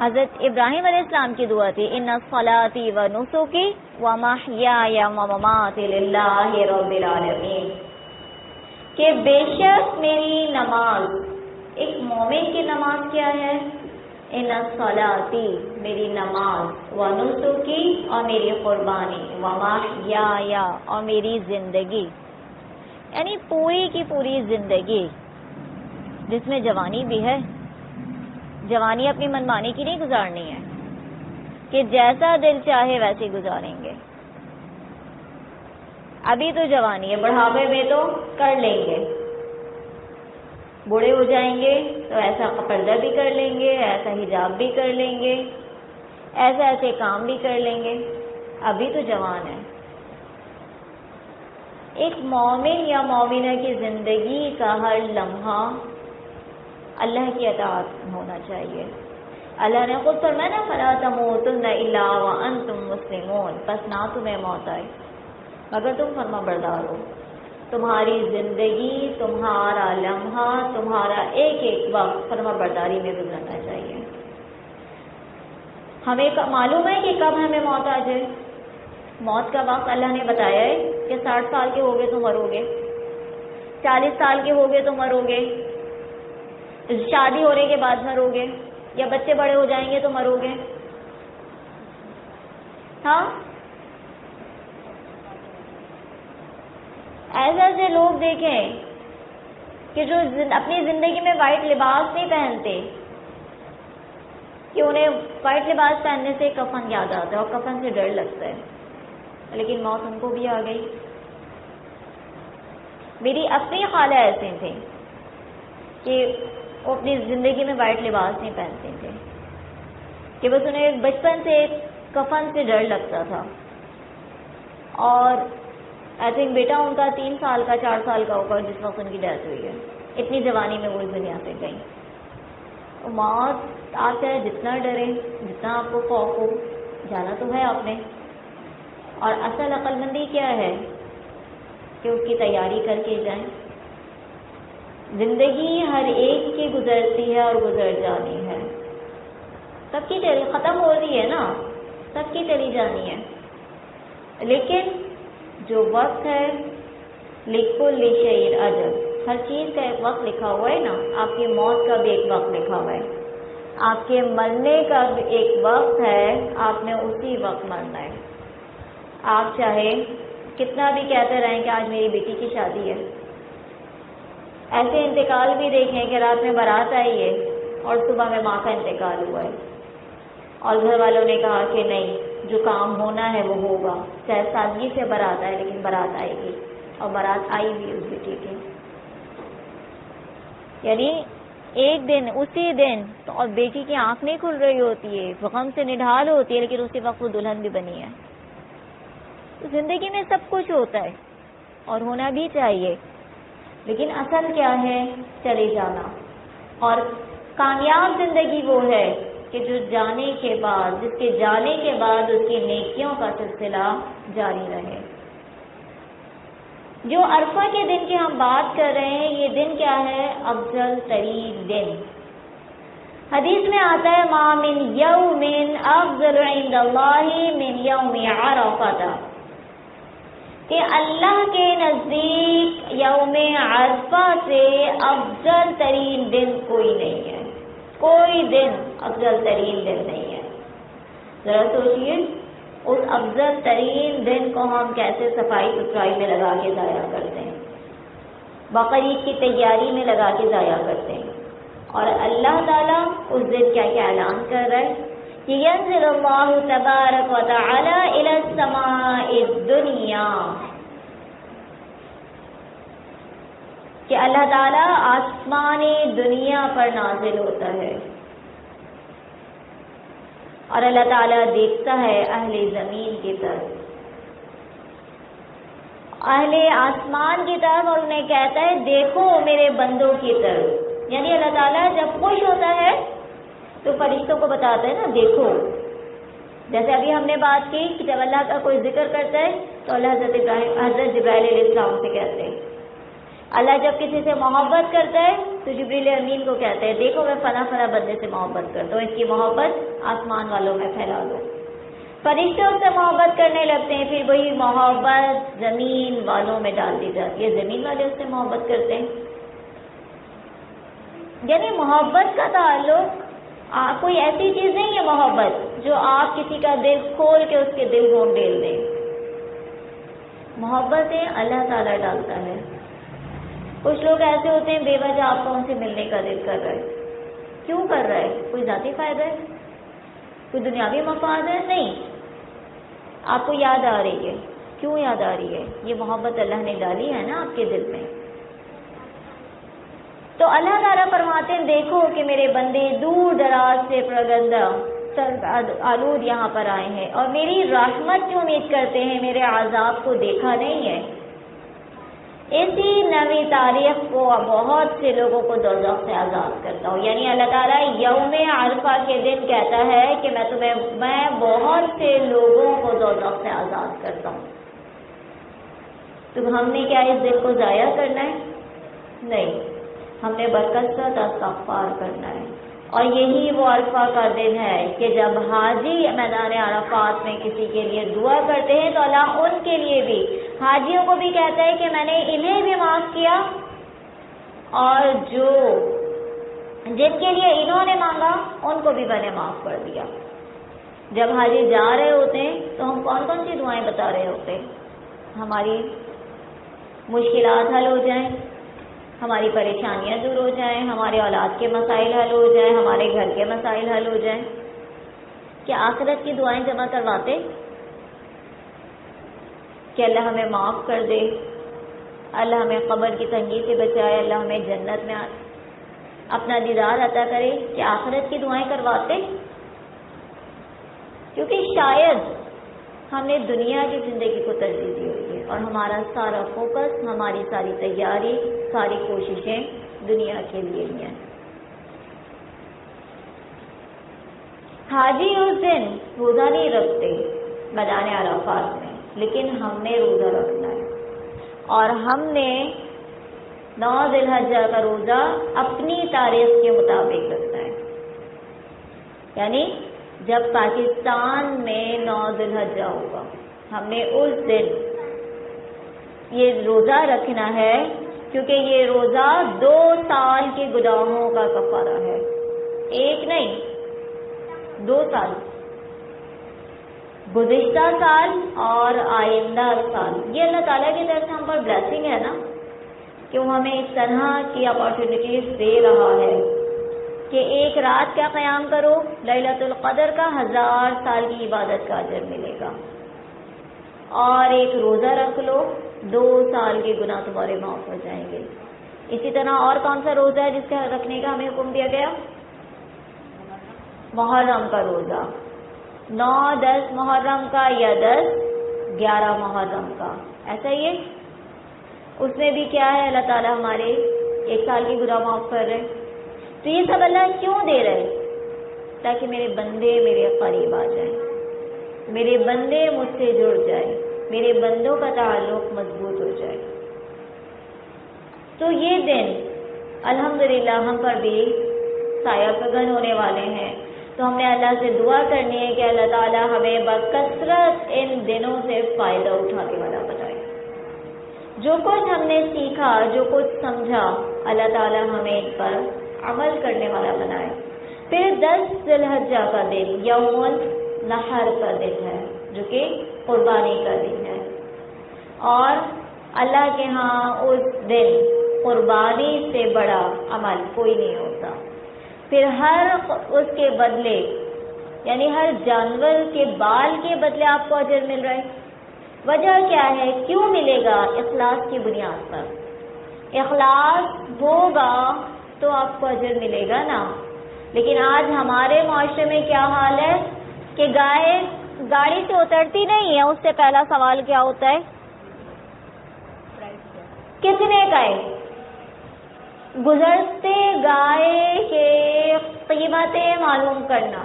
حضرت ابراہیم علیہ السلام کی دعا تھی، ان صلاتی و نسکی و محیای و مماتی للہ رب العالمین، کہ بے شک میری نماز، ایک مومن کی نماز کیا ہے؟ ان صلاتی، میری نماز، و نسکی، اور میری قربانی، و محیای، اور میری زندگی، یعنی پوری کی پوری زندگی جس میں جوانی بھی ہے۔ جوانی اپنی منمانی کی نہیں گزارنی ہے کہ جیسا دل چاہے ویسے گزاریں گے۔ ابھی تو جوانی ہے، بڑھاپے میں تو کر لیں گے، بوڑھے ہو جائیں گے تو ایسا پردہ بھی کر لیں گے، ایسا حجاب بھی کر لیں گے، ایسے کام بھی کر لیں گے۔ ابھی تو جوان ہے۔ ایک مومن یا مومنہ کی زندگی کا ہر لمحہ اللہ کی اطاعت ہونا چاہیے۔ اللہ نے خود فرمایا نا، فَلَا تَمُوتُنَّ إِلَّا وَأَنْتُمْ مُسْلِمُونَ، بس نہ تمہیں موت آئے مگر تم فرما بردار ہو۔ تمہاری زندگی، تمہارا لمحہ، تمہارا ایک ایک وقت فرما برداری میں گزرنا چاہیے۔ ہمیں معلوم ہے کہ کب ہمیں موت آ جائے۔ موت کا وقت اللہ نے بتایا ہے کہ 60 سال کے ہوگے تو مرو گے، 40 سال کے ہوگے تو مرو گے، شادی ہونے کے بعد مرو گے، یا بچے بڑے ہو جائیں گے تو مرو گے۔ ہاں، ایسے لوگ دیکھیں کہ جو اپنی زندگی میں وائٹ لباس نہیں پہنتے، کہ انہیں وائٹ لباس پہننے سے کفن یاد آتا ہے اور کفن سے ڈر لگتا ہے، لیکن موت ان کو بھی آ گئی۔ میری اپنی خالہ ایسے تھے کہ وہ اپنی زندگی میں وائٹ لباس نہیں پہنتے تھے، کہ بس انہیں بچپن سے کفن سے ڈر لگتا تھا، اور آئی تھنک بیٹا ان کا 3 سال کا 4 سال کا ہوگا جس وقت ان کی ڈیتھ ہوئی ہے۔ اتنی جوانی میں وہ اس دنیا سے گئی۔ موت آپ چاہے جتنا ڈرے، جتنا آپ کو خوف ہو، جانا تو ہے آپ نے۔ اور اصل عقل مندی کیا ہے کہ اس کی تیاری کر کے جائیں۔ زندگی ہر ایک کی گزرتی ہے اور گزر جانی ہے، سب کی ختم ہو رہی ہے نا، سب کی چلی جانی ہے، لیکن جو وقت ہے لِكُلِّ شَيْءٍ أَجَلٌ، ہر چیز کا ایک وقت لکھا ہوا ہے نا۔ آپ کی موت کا بھی ایک وقت لکھا ہوا ہے، آپ کے مرنے کا بھی ایک وقت ہے، آپ نے اسی وقت مرنا ہے۔ آپ چاہے کتنا بھی کہتے رہیں کہ آج میری بیٹی کی شادی ہے، ایسے انتقال بھی دیکھیں کہ رات میں بارات آئی ہے اور صبح میں ماں کا انتقال ہوا ہے، اور گھر والوں نے کہا کہ نہیں، جو کام ہونا ہے وہ ہوگا، چاہے سادگی سے بارات آئے لیکن بارات آئے گی، اور بارات آئی بھی اس بیٹی کی۔ یعنی ایک دن، اسی دن تو، اور بیٹی کی آنکھ نہیں کھل رہی ہوتی ہے، غم سے نڈھال ہوتی ہے، لیکن اسی وقت وہ دلہن بھی بنی ہے۔ زندگی میں سب کچھ ہوتا ہے اور ہونا بھی چاہیے، لیکن اصل کیا ہے؟ چلے جانا۔ اور کامیاب زندگی وہ ہے کہ جو جانے کے بعد، جس کے جانے کے بعد اس کی نیکیوں کا سلسلہ جاری رہے۔ جو عرفہ کے دن کی ہم بات کر رہے ہیں، یہ دن کیا ہے؟ افضل ترین دن۔ حدیث میں آتا ہے ما من یوم افضل عند اللہ من یوم عرفہ، کہ اللہ کے نزدیک یوم عرفہ سے افضل ترین دن کوئی نہیں ہے، کوئی دن افضل ترین دن نہیں ہے۔ ذرا سوچئے، اس افضل ترین دن کو ہم کیسے صفائی ستھرائی میں لگا کے ضائع کرتے ہیں، بقرعید کی تیاری میں لگا کے ضائع کرتے ہیں، اور اللہ تعالیٰ اس دن کیا اعلان کر رہا ہے کہ ینزل اللہ تبارک و تعالی الی السماء الدنیا، کہ اللہ تعالیٰ آسمانی دنیا پر نازل ہوتا ہے، اور اللہ تعالیٰ دیکھتا ہے اہل زمین کی طرف، اہل آسمان کی طرف، اور انہیں کہتا ہے دیکھو میرے بندوں کی طرف، یعنی اللہ تعالیٰ جب خوش ہوتا ہے تو فرشتوں کو بتاتا ہے نا، دیکھو، جیسے ابھی ہم نے بات کی کہ جب اللہ کا کوئی ذکر کرتا ہے تو اللہ حضرت جبرائیل علیہ السلام سے کہتے ہیں، اللہ جب کسی سے محبت کرتا ہے تو جبریل امین کو کہتے ہیں دیکھو میں فلاں فلاں بندے سے محبت کرتا ہوں، اس کی محبت آسمان والوں میں پھیلا دو۔ فرشتے اس سے محبت کرنے لگتے ہیں، پھر وہی محبت زمین والوں میں ڈال دی جاتی ہے، زمین والے اس سے محبت کرتے ہیں۔ یعنی محبت کا تعلق کوئی ایسی چیز نہیں ہے محبت جو آپ کسی کا دل کھول کے اس کے دل کو ڈیل دیں۔ محبتیں اللہ تعالیٰ ڈالتا ہے۔ کچھ لوگ ایسے ہوتے ہیں بے وجہ آپ کو ان سے ملنے کا دل کر رہا ہے، کیوں کر رہا ہے؟ کوئی ذاتی فائدہ ہے، کوئی دنیاوی مفاد ہے؟ نہیں، آپ کو یاد آ رہی ہے۔ کیوں یاد آ رہی ہے؟ یہ محبت اللہ نے ڈالی ہے نا آپ کے دل میں۔ تو اللہ تعالیٰ فرماتے ہیں دیکھو کہ میرے بندے دور دراز سے پرگندہ آلود یہاں پر آئے ہیں اور میری رحمت کی امید کرتے ہیں، میرے عذاب کو دیکھا نہیں ہے۔ اسی نوی تاریخ کو بہت سے لوگوں کو دوزخ سے آزاد کرتا ہوں، یعنی اللہ تعالیٰ یوم عرفہ کے دن کہتا ہے کہ میں بہت سے لوگوں کو دوزخ سے آزاد کرتا ہوں۔ تو ہم نے کیا اس دن کو ضائع کرنا ہے؟ نہیں، ہم نے بکثرت استغفار کرنا ہے۔ اور یہی وہ عرفہ کا دن ہے کہ جب حاجی میدان عرفات میں کسی کے لیے دعا کرتے ہیں تو اللہ ان کے لیے بھی، حاجیوں کو بھی کہتا ہے کہ میں نے انہیں بھی معاف کیا اور جن کے لیے انہوں نے مانگا ان کو بھی میں نے معاف کر دیا۔ جب حاجی جا رہے ہوتے ہیں تو ہم کون کون سی دعائیں بتا رہے ہوتے ہیں؟ ہماری مشکلات حل ہو جائیں، ہماری پریشانیاں دور ہو جائیں، ہمارے اولاد کے مسائل حل ہو جائیں، ہمارے گھر کے مسائل حل ہو جائیں۔ کیا آخرت کی دعائیں جمع کرواتے کہ اللہ ہمیں معاف کر دے، اللہ ہمیں قبر کی تنگی سے بچائے، اللہ ہمیں جنت میں اپنا دیدار عطا کرے؟ کیا آخرت کی دعائیں کرواتے؟ کیونکہ شاید ہم نے دنیا کی زندگی کو ترجیح دی ہوئی ہے اور ہمارا سارا فوکس، ہماری ساری تیاری، ساری کوششیں دنیا کے لیے ہی ہیں۔ حاجی اس دن روزہ نہیں رکھتے میدان عرفات میں، لیکن ہم نے روزہ رکھنا ہے اور ہم نے 9 ذی الحجہ کا روزہ اپنی تاریخ کے مطابق رکھنا ہے۔ یعنی جب پاکستان میں 9 ذی الحجہ ہوگا ہم نے اس دن یہ روزہ رکھنا ہے، کیونکہ یہ روزہ 2 سال کے گناہوں کا کفارہ ہے، ایک نہیں 2 سال، گزشتہ سال اور آئندہ سال۔ یہ اللہ تعالیٰ کی طرف سے ہم پر بلیسنگ ہے نا کہ وہ ہمیں اس طرح کی اپارچونیٹیز دے رہا ہے کہ ایک رات کا قیام کرو، لیلۃ القدر کا 1000 سال کی عبادت کا اجر ملے گا، اور ایک روزہ رکھ لو 2 سال کے گناہ تمہارے معاف ہو جائیں گے۔ اسی طرح اور کون سا روزہ ہے جس کا رکھنے کا ہمیں حکم دیا گیا؟ محرم کا روزہ، 9 10 محرم کا یا 10 11 محرم کا، ایسا ہی ہے۔ اس میں بھی کیا ہے؟ اللہ تعالیٰ ہمارے 1 سال کی گناہ معاف کر رہے۔ تو یہ سب اللہ کیوں دے رہے؟ تاکہ میرے بندے میرے قریب آ جائیں، میرے بندے مجھ سے جڑ جائیں، میرے بندوں کا تعلق مضبوط ہو جائے۔ تو یہ دن الحمدللہ ہم پر بھی سایہ فگن ہونے والے ہیں، تو ہم نے اللہ سے دعا کرنی ہے کہ اللہ تعالیٰ ہمیں بکثرت ان دنوں سے فائدہ اٹھانے والا بنائے۔ جو کچھ ہم نے سیکھا، جو کچھ سمجھا، اللہ تعالیٰ ہمیں ان پر عمل کرنے والا بنائے۔ پھر 10 ذی الحجہ کا دن یوم النحر کا دن ہے، جو کہ قربانی کا دن ہے، اور اللہ کے ہاں اس دن قربانی سے بڑا عمل کوئی نہیں ہوتا۔ پھر ہر اس کے بدلے، یعنی ہر جانور کے بال کے بدلے آپ کو اجر مل رہا ہے۔ وجہ کیا ہے؟ کیوں ملے گا؟ اخلاص کی بنیاد پر۔ اخلاص ہوگا تو آپ کو اجر ملے گا نا۔ لیکن آج ہمارے معاشرے میں کیا حال ہے کہ گائے گاڑی سے اترتی نہیں ہے، اس سے پہلا سوال کیا ہوتا ہے؟ کتنے کا ہے؟ گزرتے گائے کے قیمتیں معلوم کرنا.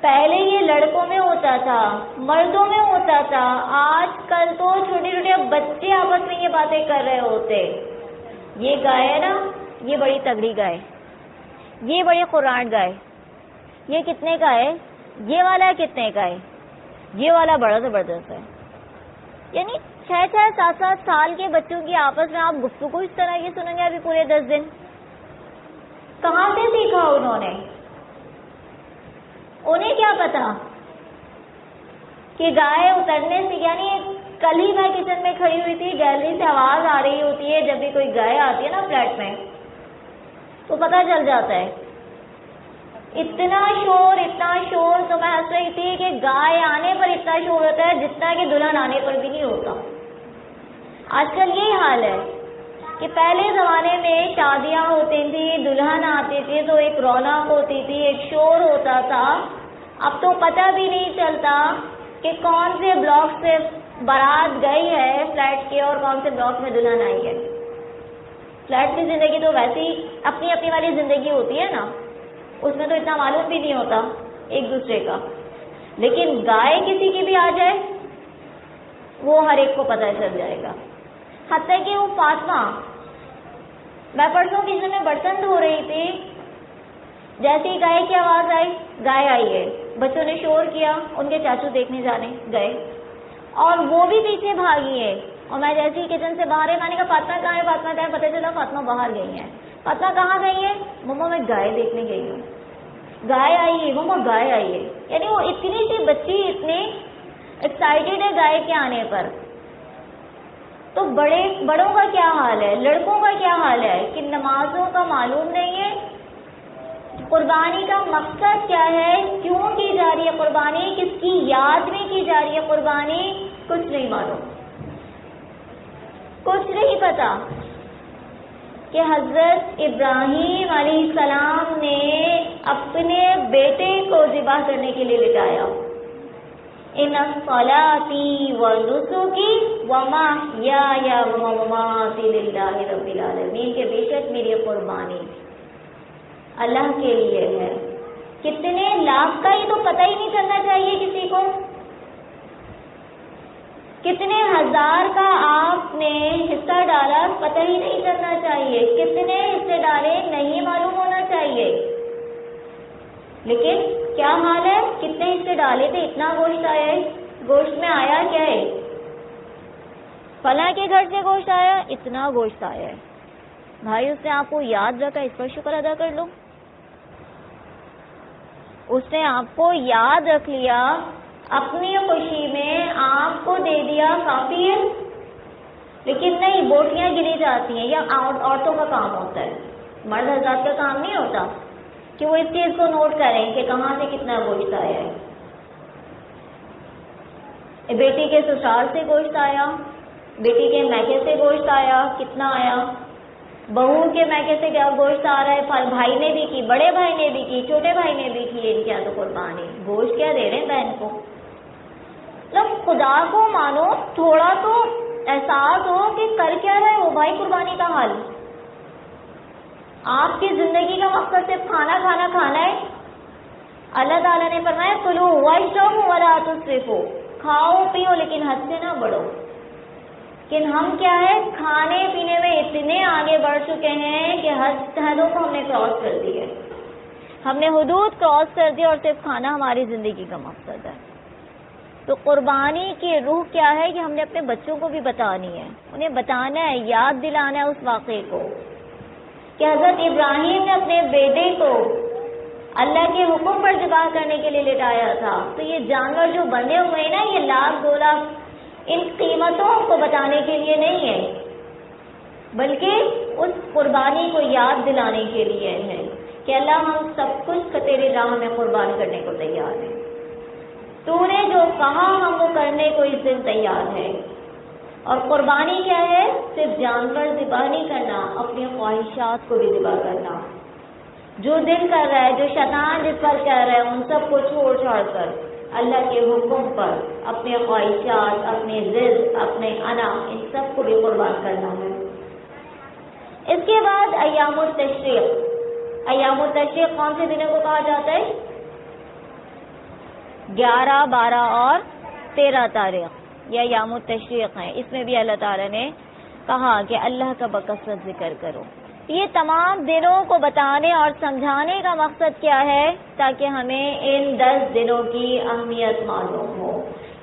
پہلے یہ لڑکوں میں ہوتا تھا، مردوں میں ہوتا تھا، آج کل تو چھوٹے چھوٹے بچے آپس میں یہ باتیں کر رہے ہوتے. یہ گائے ہے نا، یہ بڑی تگڑی گائے، یہ بڑی قرآن گائے، یہ کتنے کا ہے، یہ والا کتنے کا ہے، یہ والا بڑا زبردست ہے. یعنی 6-7 سال کے بچوں کی آپس میں آپ گفتگو اس طرح کی سنیں گے ابھی پورے 10 دن. کہاں سے سیکھا انہوں نے؟ انہیں کیا پتا کہ گائے اترنے سے، یعنی کل ہی میں کچن میں کھڑی ہوئی تھی، گیلری سے آواز آ رہی ہوتی ہے جب بھی کوئی گائے آتی ہے نا فلیٹ میں تو پتہ چل جاتا ہے. اتنا شور تو میں ہنس رہی تھی کہ گائے آنے پر اتنا شور ہوتا ہے جتنا کہ دلہن آنے پر بھی نہیں ہوتا. آج کل یہی حال ہے کہ پہلے زمانے میں شادیاں ہوتی تھیں، دلہن آتی تھی تو ایک رونق ہوتی تھی، ایک شور ہوتا تھا. اب تو پتہ بھی نہیں چلتا کہ کون سے بلاک سے بارات گئی ہے فلیٹ کے اور کون سے بلاک میں دلہن آئی ہے. فلیٹ کی زندگی تو ویسے ہی اپنی اپنی والی زندگی ہوتی ہے نا، اس میں تو اتنا معلوم بھی نہیں ہوتا ایک دوسرے کا. لیکن گائے کسی کی بھی آ جائے وہ ہر ایک کو پتہ چل جائے گا. حتیٰ کہ وہ فاطمہ، میں پرسوں کچن میں برتن دھو رہی تھی، جیسے ہی گائے کی آواز آئی، گائے آئی ہے، بچوں نے شور کیا، ان کے چاچو دیکھنے جانے گئے اور وہ بھی پیچھے بھاگی ہے. اور میں جیسے ہی کچن سے باہر ہے، میں نے کہا فاطمہ کہاں ہے، فاطمہ کہاں ہے؟ پتہ چلا فاطمہ باہر گئی ہیں. فاطمہ کہاں گئی ہے؟ مما میں گائے دیکھنے گئی ہوں. گائے آئی ہے مما، گائے آئی ہے. یعنی وہ اتنی سی بچی اتنی ایکسائٹیڈ ہے گائے کے آنے پر. تو بڑوں کا کیا حال ہے، لڑکوں کا کیا حال ہے کہ نمازوں کا معلوم نہیں ہے، قربانی کا مقصد کیا ہے، کیوں کی جا رہی ہے قربانی، کس کی یاد میں کی جا رہی ہے قربانی، کچھ نہیں معلوم، کچھ نہیں پتا. کہ حضرت ابراہیم علیہ السلام نے اپنے بیٹے کو ذبح کرنے کے لیے لٹایا. ان صلاتی و نسکی و محیای و مماتی للہ رب العالمین، کہ بے شک میری قربانی اللہ کے لیے ہے. کتنے لاکھ کا یہ تو پتہ ہی نہیں چلنا چاہیے کسی کو. کتنے ہزار کا آپ نے حصہ ڈالا پتہ ہی نہیں چلنا چاہیے. کتنے حصے ڈالے نہیں معلوم ہونا چاہیے. لیکن کیا حال ہے، کتنے حصے ڈالے تھے، اتنا گوشت آیا ہے، گوشت میں آیا کیا ہے، فلاں کے گھر سے گوشت آیا، اتنا گوشت آیا ہے. بھائی اس نے آپ کو یاد رکھا، اس پر شکر ادا کر لو. اس نے آپ کو یاد رکھ لیا، اپنی خوشی میں آپ کو دے دیا، کافی ہے. لیکن نہیں، بوٹیاں گری جاتی ہیں، یا عورتوں کا کام ہوتا ہے، مرد حضرات کا کام نہیں ہوتا کہ وہ اس چیز کو نوٹ کریں کہ کہاں سے کتنا گوشت آیا ہے. بیٹی کے سسرال سے گوشت آیا، بیٹی کے میکے سے گوشت آیا، کتنا آیا، بہو کے میکے سے کیا گوشت آ رہا ہے، بھائی نے بھی کی، بڑے بھائی نے بھی کی، چھوٹے بھائی نے بھی کی. ان کیا تو قربانی، گوشت کیا دے رہے ہیں بہن کو. مطلب خدا کو مانو، تھوڑا تو احساس ہو کہ کر کیا رہے ہو بھائی قربانی کا حل. آپ کی زندگی کا مقصد صرف کھانا ہے. اللہ تعالیٰ نے فرمایا کلو واشربوا ولا تسرفوا، کھاؤ پیو لیکن حد سے نہ بڑھو. لیکن ہم کیا ہے، کھانے پینے میں اتنے آگے بڑھ چکے ہیں کہ حدوں کو ہم نے کراس کر دی ہے، ہم نے حدود کراس کر دی اور صرف کھانا ہماری زندگی کا مقصد ہے. تو قربانی کی روح کیا ہے کہ ہم نے اپنے بچوں کو بھی بتانی ہے، انہیں بتانا ہے، یاد دلانا ہے اس واقعے کو کہ حضرت ابراہیم نے اپنے بیٹے کو اللہ کے حکم پر ذبح کرنے کے لیے لٹایا تھا. تو یہ جانور جو بندے ہوئے ہیں نا، یہ 1,00,000 2,00,000 ان قیمتوں کو بتانے کے لیے نہیں ہے، بلکہ اس قربانی کو یاد دلانے کے لیے ہے کہ اللہ ہم سب کچھ تیری راہ میں قربان کرنے کو تیار ہیں. تو نے جو کہا ہم وہ کرنے کو اس دن تیار ہے. اور قربانی کیا ہے، صرف جانور ذبح نہیں کرنا، اپنی خواہشات کو بھی ذبح کرنا. جو دل کر رہا ہے، جو شیطان جس پر کہہ رہا ہے، ان سب کو چھوڑ چھاڑ کر اللہ کے حکم پر اپنے خواہشات، اپنے ضد، اپنے انا، ان سب کو بھی قربان کرنا ہے. اس کے بعد ایام التشریق. ایام التشریق کون سے دنوں کو کہا جاتا ہے؟ 11، 12 اور 13 تاریخ یہ ایام التشریق ہیں. اس میں بھی اللہ تعالیٰ نے کہا کہ اللہ کا بکثرت ذکر کرو. یہ تمام دنوں کو بتانے اور سمجھانے کا مقصد کیا ہے؟ تاکہ ہمیں ان 10 دنوں کی اہمیت معلوم ہو.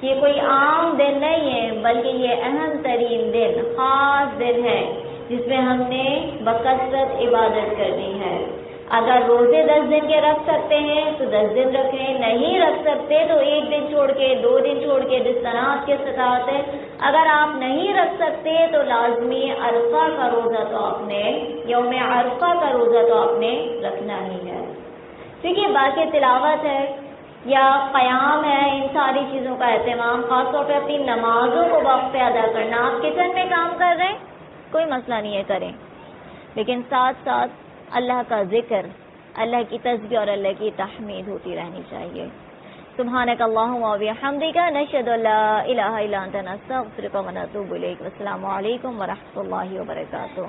یہ کوئی عام دن نہیں ہے بلکہ یہ اہم ترین دن، خاص دن ہے جس میں ہم نے بکثرت عبادت کرنی ہے. اگر روزے 10 دن کے رکھ سکتے ہیں تو 10 دن رکھیں، نہیں رکھ سکتے تو 1 دن چھوڑ کے 2 دن چھوڑ کے جس طرح آپ کے ساتھ ہے. اگر آپ نہیں رکھ سکتے تو لازمی عرفہ کا روزہ تو آپ نے، یوم عرفہ کا روزہ تو آپ نے رکھنا ہی ہے. کیونکہ باقی تلاوت ہے یا قیام ہے، ان ساری چیزوں کا اہتمام، خاص طور پہ اپنی نمازوں کو وقت پہ ادا کرنا. آپ کچن میں کام کر رہے ہیں کوئی مسئلہ نہیں ہے، کریں، لیکن ساتھ ساتھ اللہ کا ذکر، اللہ کی تسبیح اور اللہ کی تحمید ہوتی رہنی چاہیے. سبحانک اللہم و بحمدک، نشہد ان لا الہ الا انت، نستغفرک و نتوب الیک. والسلام علیکم ورحمۃ اللہ وبرکاتہ.